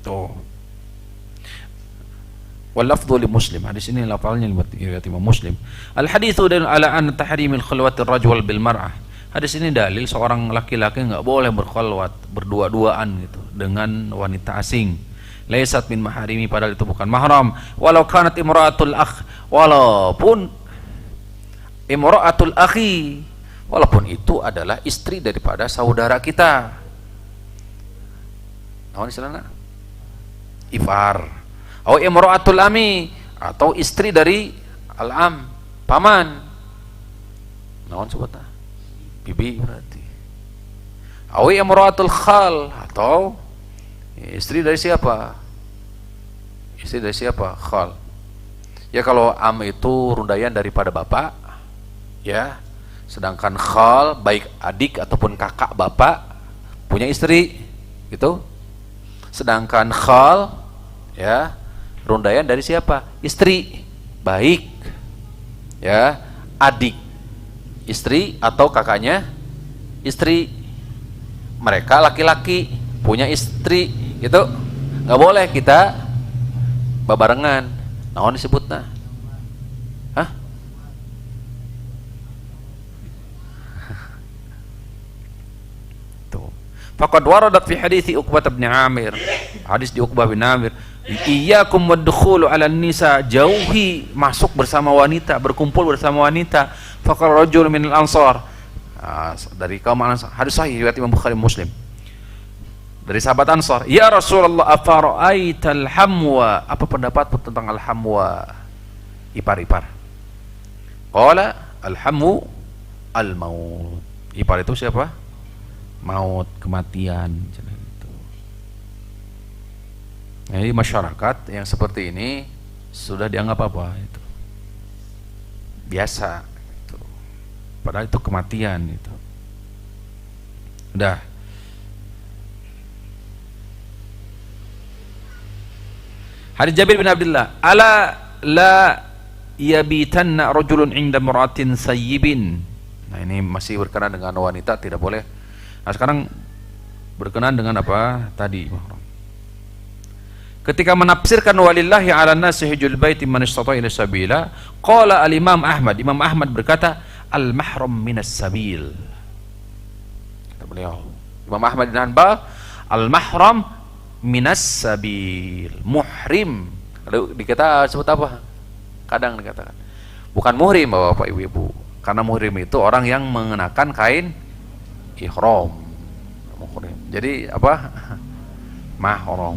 Tuh. Wal lafdhu li Muslim, hadis ini lafalnya riwayat Imam Muslim. Al haditsu dalil ala an tahrimil khulwatir rajul bil mar'ah. Hadis ini dalil seorang laki-laki enggak boleh berkhulwat, berdua-duaan gitu dengan wanita asing. Laisat min maharimi, padahal itu bukan mahram. Walau kanat imra'atul akh, walaupun imra'atul akhi, walaupun itu adalah istri daripada saudara kita. Naon istilahna? Ifar. Atau imra'atul ami, atau istri dari al-am, paman. Naon sebutna? Bibi berarti. Atau imra'atul khal, atau istri dari siapa? Istri dari siapa? Khal. Ya, kalau am itu rundaian daripada bapak, ya. Sedangkan khal baik adik ataupun kakak bapak punya istri, gitu. Sedangkan khal, ya, rundaian dari siapa? Istri, baik, ya, adik istri atau kakaknya istri. Mereka laki-laki punya istri, gitu. Nggak boleh kita babarengan. Naon disebutna? Hah? Tuh. Faqad waradat fi hadithi Uqbah bin Amir. Hadis di Uqbah bin Amir, iyyakum wadkhulu 'ala nisa, jauhi masuk bersama wanita, berkumpul bersama wanita. Faqala rajul min al-ansar, dari kaum Ansar. Hadis sahih riwayat Imam Bukhari Muslim. Dari sahabat Ansar, ya Rasulullah, afara'aital hamwa, apa pendapatmu tentang al-hamwa, ipar-ipar? Qala al-hamu al-maut. Ipar itu siapa? Maut, kematian. Jadi masyarakat yang seperti ini sudah dianggap apa? Itu biasa, itu. Padahal itu kematian itu. Udah. Hadis Jabir bin Abdullah, ala la yabitanna rajulun 'inda mar'atin sayyibin. Nah, ini masih berkenaan dengan wanita, tidak boleh. Nah, sekarang berkenaan dengan apa tadi? Ketika menafsirkan walillahi 'alan nasi hajjul baiti man istata'a ila sabila, qala al-Imam Ahmad, Imam Ahmad berkata, al-mahram minas sabil. Kata beliau, Imam Ahmad bin Hanbal, al-mahram minas sabil, muhrim. Lalu dikata sebut apa? Kadang dikatakan bukan muhrim, Bapak Ibu-ibu, karena muhrim itu orang yang mengenakan kain ihram. Muhrim. Jadi apa? Mahram.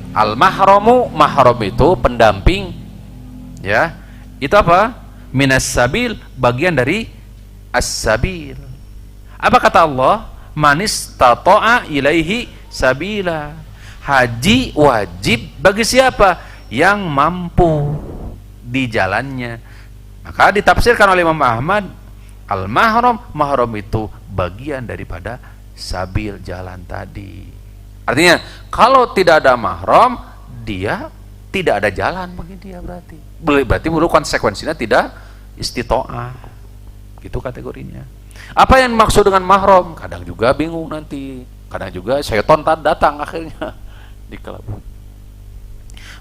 Al-mahramu, mahram itu pendamping, ya. Itu apa? Minas sabil, bagian dari as-sabil. Apa kata Allah? Manis tata'a ilaihi sabila. Haji wajib bagi siapa? Yang mampu di jalannya. Maka ditafsirkan oleh Imam Ahmad, al-mahram, mahram itu bagian daripada sabil, jalan tadi. Artinya kalau tidak ada mahram, dia tidak ada jalan bagi dia, berarti dulu konsekuensinya tidak istitoah. Gitu kategorinya. Apa yang maksud dengan mahram? Kadang juga bingung nanti. Kadang juga syaitan datang akhirnya dikelabui.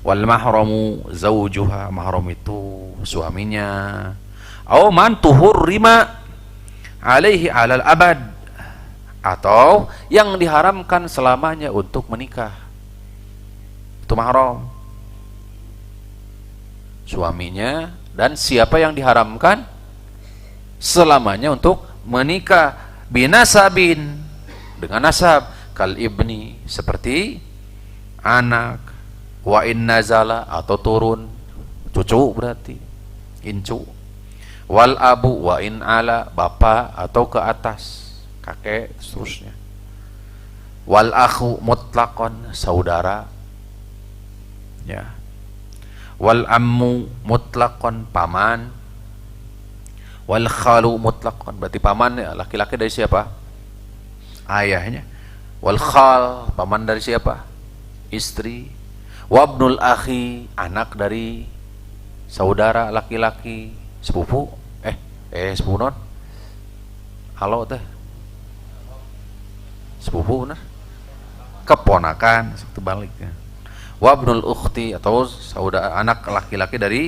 Wal mahramu zaujuha, mahram itu suaminya. Au man tuhurrima alaihi alal abad, atau yang diharamkan selamanya untuk menikah. Itu mahram. Suaminya dan siapa yang diharamkan selamanya untuk menikah, binasabin, dengan nasab. kal ibni, seperti anak, wa in nazala, atau turun, cucu berarti incu, wal abu wa in ala, bapak atau ke atas, kakek, seterusnya, wal akhu mutlaqan, saudara, ya, wal ammu mutlaqan, paman, wal khalu mutlaqan, berarti paman ya, laki-laki dari siapa? Ayahnya. Wal khal, paman dari siapa? Istri. Wabnul akhi, anak dari saudara laki-laki, sepupu, sepupu non, halo teh, sepupu benar, keponakan, itu baliknya. Wabnul ukhti, atau saudara anak laki-laki dari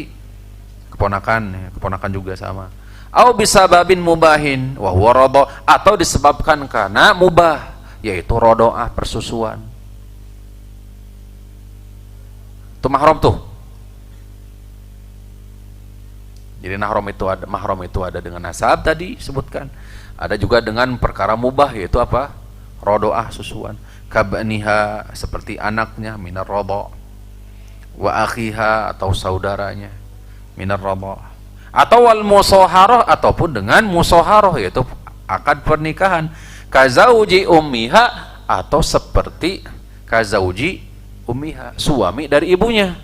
keponakan, keponakan juga sama. Au bisababin mubahin wa huwa radha, atau disebabkan karena mubah, yaitu rodoah, persusuan. Itu mahram tuh. Jadi mahram itu ada dengan nasab tadi sebutkan. Ada juga dengan perkara mubah, yaitu apa? Rodoah, susuan. Kabaniha, seperti anaknya, minar radha. Wa akhiha, atau saudaranya, minar radha. Atau wal musaharah, ataupun dengan musaharah, yaitu akad pernikahan. Kazauji ummiha, atau seperti kazauji ummiha, suami dari ibunya,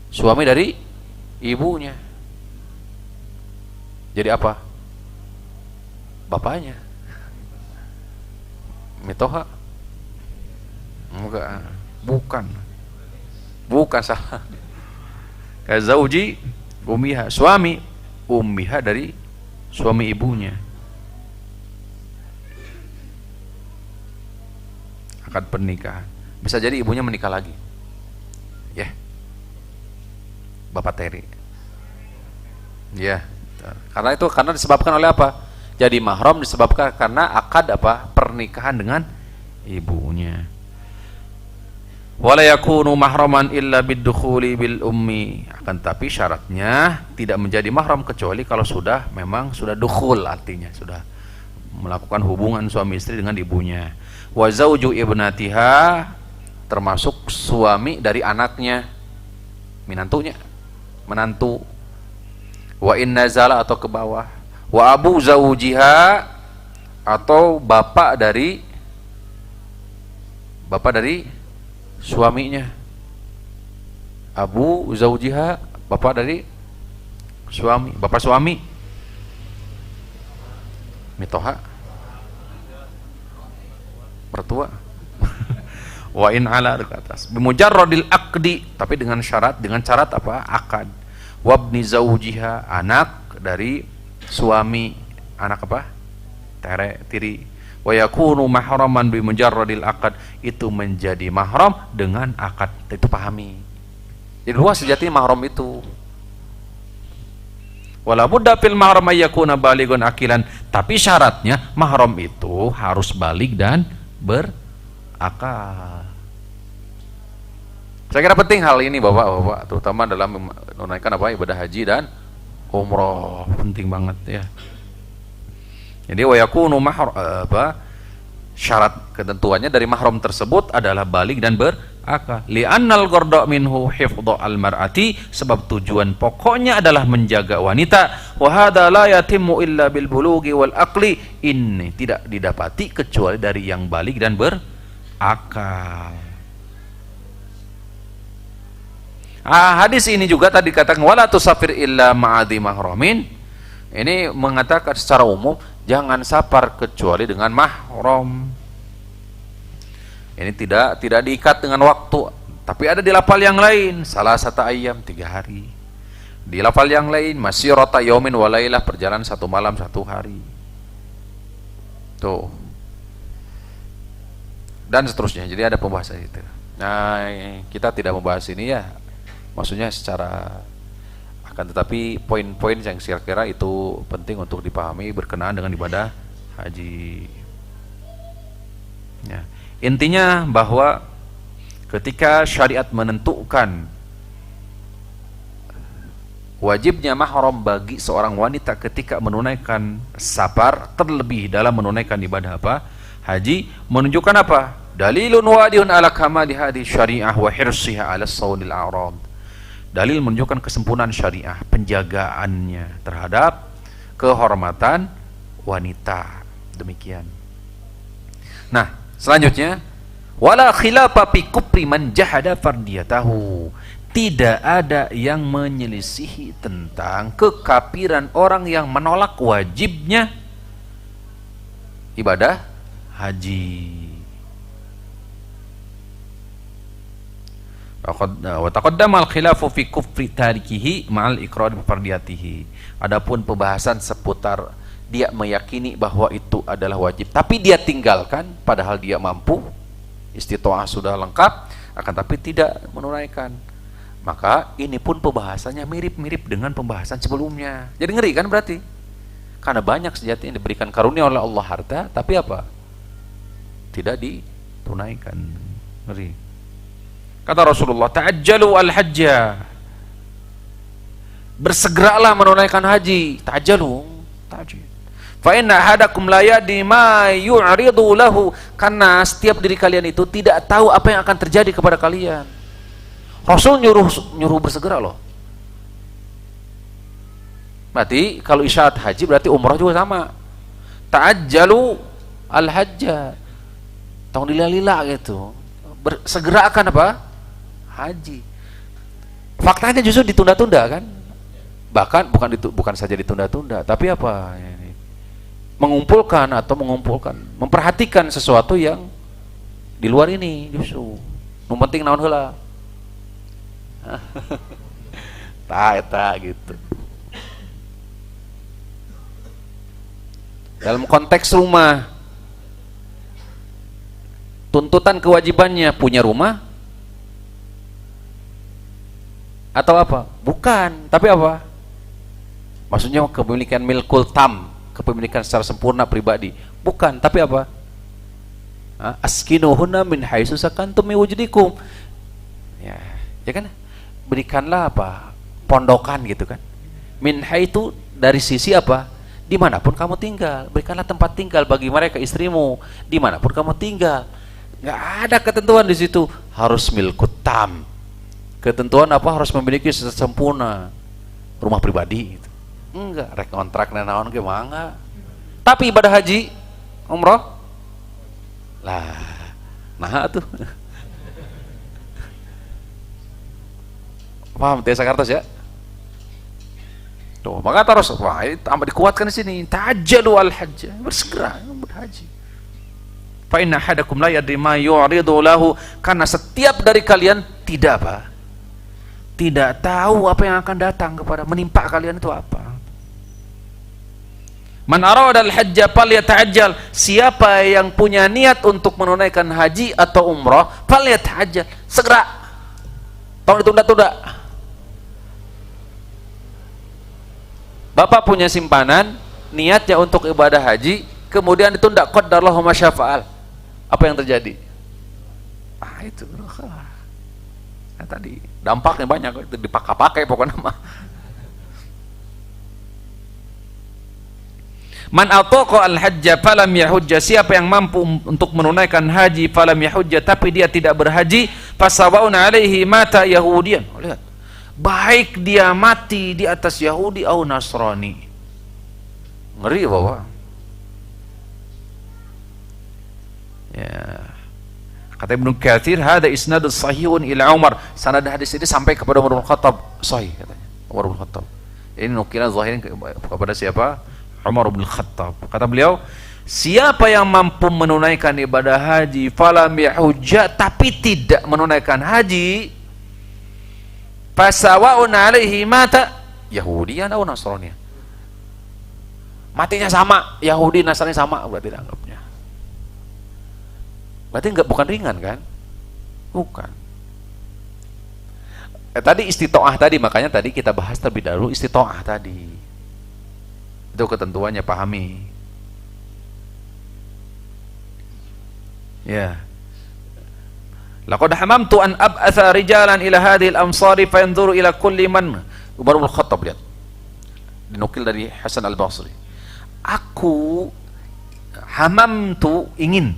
suami dari ibunya. Jadi apa? Bapaknya. Mitoha? Enggak, bukan salah. Kazauji ummiha, suami ummiha dari suami ibunya. Akad pernikahan. Bisa jadi ibunya menikah lagi, ya, Bapak Teri, ya, karena disebabkan oleh apa? Jadi mahram disebabkan karena akad apa? Pernikahan dengan ibunya. Wala yakunu mahraman illa biddukhuli bil ummi, akan tapi syaratnya tidak menjadi mahram kecuali kalau memang sudah dukhul, artinya sudah melakukan hubungan suami istri dengan ibunya. Wa zauju ibnatiha, termasuk suami dari anaknya, menantu. Wa in nazala, atau ke bawah. Wa abu zaujiha, atau bapak dari suaminya. Abu zaujiha, bapak dari suami, bapak suami. Mitoha, mertua. Wa in ala, ke atas. Bimujarradil aqdi, tapi dengan syarat apa? Akad. Wabni zaujiha, anak dari suami, anak apa? Tiri. Wa yakunu mahraman bimujarradil aqd, itu menjadi mahram dengan akad. Itu pahami. Jadi luas sejatinya mahram itu. Wala budda fil mahram ayyakuna balighun akilan, tapi syaratnya mahram itu harus balik dan berakal. Saya kira penting hal ini Bapak-bapak, terutama dalam menunaikan ibadah haji dan umroh, penting banget ya. Jadi wa yakunu syarat ketentuannya dari mahram tersebut adalah balik dan berakal. Li'annal gharda minhu hifdhu al-mar'ati, sebab tujuan pokoknya adalah menjaga wanita. Wa hadza la yatimmu illa bil bulughi wal aqli, ini tidak didapati kecuali dari yang balik dan berakal. Hadis ini juga tadi katakan wala tusafir illa ma'adhi mahramin. Ini mengatakan secara umum jangan safar kecuali dengan mahram. Ini tidak diikat dengan waktu, tapi ada di lafal yang lain, salah satu ayam, 3 hari. Di lafal yang lain masirata yaumin wa lailah, perjalanan 1 malam 1 hari. Tuh. Dan seterusnya. Jadi ada pembahasan itu. Nah, kita tidak membahas ini ya. Maksudnya secara akan tetapi poin-poin yang saya kira itu penting untuk dipahami berkenaan dengan ibadah haji. Ya. Intinya bahwa ketika syariat menentukan wajibnya mahram bagi seorang wanita ketika menunaikan safar, terlebih dalam menunaikan ibadah haji menunjukkan apa? Dalilun wadihun ala kamali hadhihi syariah wa hirsiha ala sawnil a'rad. Dalil menunjukkan kesempurnaan syariah, penjagaannya terhadap kehormatan wanita. Demikian. Nah, selanjutnya, wala khilafa fi kufri man jahada fardiyatahu. Tidak ada yang menyelisihi tentang kekafiran orang yang menolak wajibnya ibadah haji. Wa taqaddama al-khilafu fi kufri tarikihi ma'al iqrar bi fardiyatihi. Adapun pembahasan seputar dia meyakini bahwa itu adalah wajib tapi dia tinggalkan padahal dia mampu, istita'ah sudah lengkap, akan tapi tidak menunaikan. Maka ini pun pembahasannya mirip-mirip dengan pembahasan sebelumnya. Jadi ngeri kan berarti? Karena banyak sejati yang diberikan karunia oleh Allah harta, tapi apa? Tidak ditunaikan. Ngeri. Kata Rasulullah, ta'ajjalu al-hajja. Bersegeralah menunaikan haji. Ta'ajjalu. Fa inna ahadakum la yadri ma yu'ridu lahu. Karena setiap diri kalian itu tidak tahu apa yang akan terjadi kepada kalian. Rasul nyuruh bersegera loh. Berarti kalau isyarat haji berarti umrah juga sama. Ta'ajjalu al-hajja. Tong lila-lila gitu. Bersegera akan apa? Haji. Faktanya justru ditunda-tunda kan? Bahkan bukan saja ditunda-tunda, tapi apa? Mengumpulkan, memperhatikan sesuatu yang di luar ini justru. Nu penting naon heula. Tak gitu. Dalam konteks rumah, tuntutan kewajibannya punya rumah atau apa? Bukan, tapi apa? Maksudnya kepemilikan milkul tam, kepemilikan secara sempurna pribadi. Bukan, tapi apa? Askinuhunna min haitsu sakantum min wujdikum. Ya kan? Berikanlah apa? Pondokan gitu kan. Min haitsu dari sisi apa? Dimanapun kamu tinggal, berikanlah tempat tinggal bagi mereka istrimu dimanapun kamu tinggal. Nggak ada ketentuan di situ harus milkut tam. Ketentuan apa? Harus memiliki sempurna rumah pribadi. Gitu. Enggak, rek kontrak naon ge mangga. Tapi ibadah haji, umroh, lah, nah tuh. Paham? Tiasa kartos ya. Tuh, maka terus wah, tambah dikuatkan di sini. Ta'ajjalu al-hajj, bersegera berhaji. Fa inna ahadakum la yadri ma yu'ridu lahu, karena setiap dari kalian tidak apa? Tidak tahu apa yang akan datang kepada menimpa kalian itu apa. Man arada al-hajja falyata'ajjal, siapa yang punya niat untuk menunaikan haji atau umrah, falyata'ajjal, segera. Tolong ditunda-tunda. Bapak punya simpanan, niatnya untuk ibadah haji, kemudian ditunda, qadarallahu ma syafa'al. Apa yang terjadi? Itu. Nah, tadi dampaknya banyak, itu dipakai pokoknya mah. Man ataqa al-hajja falam yahujja, siapa yang mampu untuk menunaikan haji falam yahujja tapi dia tidak berhaji, fasawaun alaihi mata yahudiyan. Lihat. Baik dia mati di atas Yahudi atau Nasrani. Ngeri Bapak. Ya. Kata Ibnu Katsir, "Hada isnadus sahihun ila Umar." Sanad hadis ini sampai kepada Umar bin Khattab, sahih katanya. Umar bin Khattab. Ini nukilan zahirin kepada siapa? Umar bin Khattab. Kata beliau, siapa yang mampu menunaikan ibadah haji falam yahujja tapi tidak menunaikan haji, fasawaun alaihi mata Yahudiyan atau Nasrani. Matinya sama, Yahudi Nasrani sama berarti dianggapnya. Berarti bukan ringan kan? Bukan. Tadi istita'ah tadi, makanya tadi kita bahas terlebih dahulu istita'ah tadi. Itu ketentuannya, pahami. Ya. Laqad hamamtu an ab'atha rijalan ila hadhihi al-amsari fayanzuru ila kulli man. Umar bin Khattab, lihat. Dinukil dari Hasan al-Basri. Aku hamamtu ingin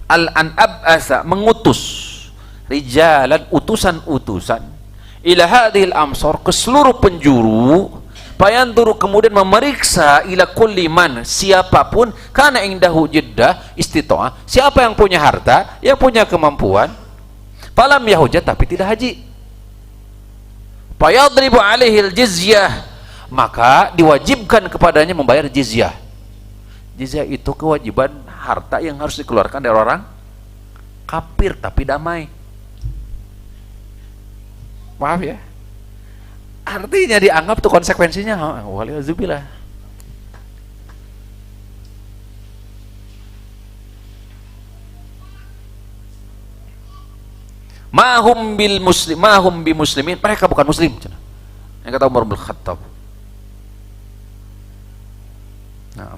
an ab'atsa mengutus rijalan utusan-utusan ila hadhil amsar ke seluruh penjuru payanduru kemudian memeriksa ila kulli man siapapun kana indahu jiddah istita'ah siapa yang punya harta yang punya kemampuan falam yahujjah tapi tidak haji fayadribu alaihil jizyah maka diwajibkan kepadanya membayar jizyah. Jizyah itu kewajiban harta yang harus dikeluarkan dari orang kafir tapi damai. Maaf ya, artinya dianggap tuh konsekuensinya waliyazubillah. Mahum bi muslimin, mereka bukan muslim. Yang kata Umar bin Khattab. Nah,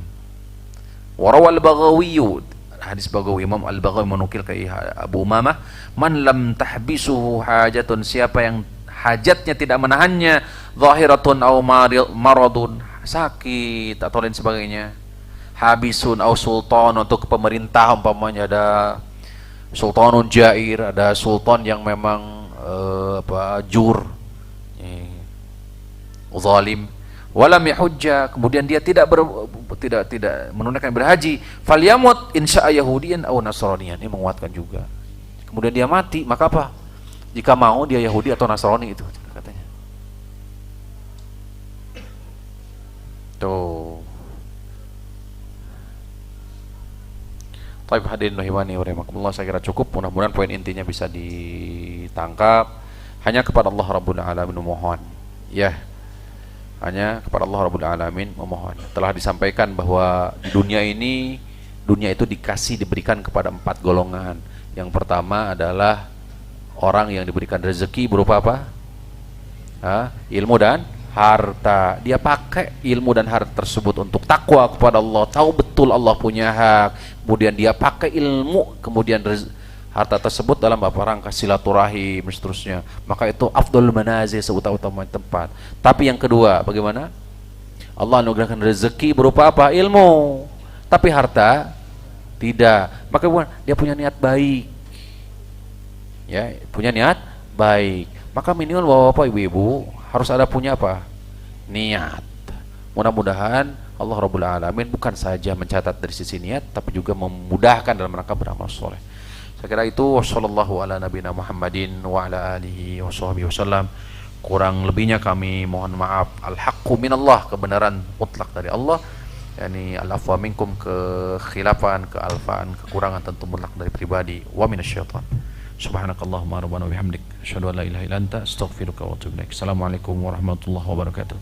warawal Baghawi, hadis Baghawi, Imam Al-Baghawi menukil ke Abu Umamah, man lam tahbisuhu hajatun, siapa yang hajatnya tidak menahannya, zahiratun au maradun, sakit atau lain sebagainya, habisun au sultan, untuk pemerintah umpamanya ada sultanun jair, ada sultan yang memang jur, zalim, walam yahujja, kemudian dia tidak menunaikan berhaji, falyamut insya'a yahudiyan aw nasraniyan, ini menguatkan juga. Kemudian dia mati, maka apa? Jika mau dia Yahudi atau Nasrani, itu katanya. Tuh. Taib hadirin rahimani wa rahimakumullah, saya kira cukup. Mudah-mudahan poin intinya bisa ditangkap. Hanya kepada Allah Rabbul Alamin memohon. Ya. Hanya kepada Allah Rabbul Alamin memohon. Telah disampaikan bahwa di dunia ini, dunia itu diberikan kepada 4 golongan. Yang pertama adalah orang yang diberikan rezeki berupa apa? Ilmu dan harta. Dia pakai ilmu dan harta tersebut untuk takwa kepada Allah, tahu betul Allah punya hak, kemudian dia pakai ilmu, kemudian harta tersebut dalam rangka silaturahim dan seterusnya, maka itu afdhal manazil, seutama-utama tempat. Tapi yang kedua, bagaimana? Allah anugerahkan rezeki berupa apa? Ilmu, tapi harta tidak. Maka dia punya niat baik, ya, punya niat baik. Maka minimal bapak-bapak, ibu-ibu harus ada punya apa? Niat. Mudah-mudahan Allah Rabbul Alamin bukan saja mencatat dari sisi niat, tapi juga memudahkan dalam rangka beramal soleh. Saya kira itu. Wassallallahu ala nabiyina Muhammadin wa ala alihi wa sahbihi wasallam. Kurang lebihnya kami mohon maaf. Al-haqqu minallah, kebenaran mutlak dari Allah. Yani al-afwa minkum, kekhilafan, kealfaan, kekurangan tentu mutlak dari pribadi. Wa minasyaitan. Subhanakallahumma rabbana wa bihamdik, asyhadu an la ilaha illa anta, astaghfiruka wa atubu ilaik. Assalamualaikum warahmatullahi wabarakatuh.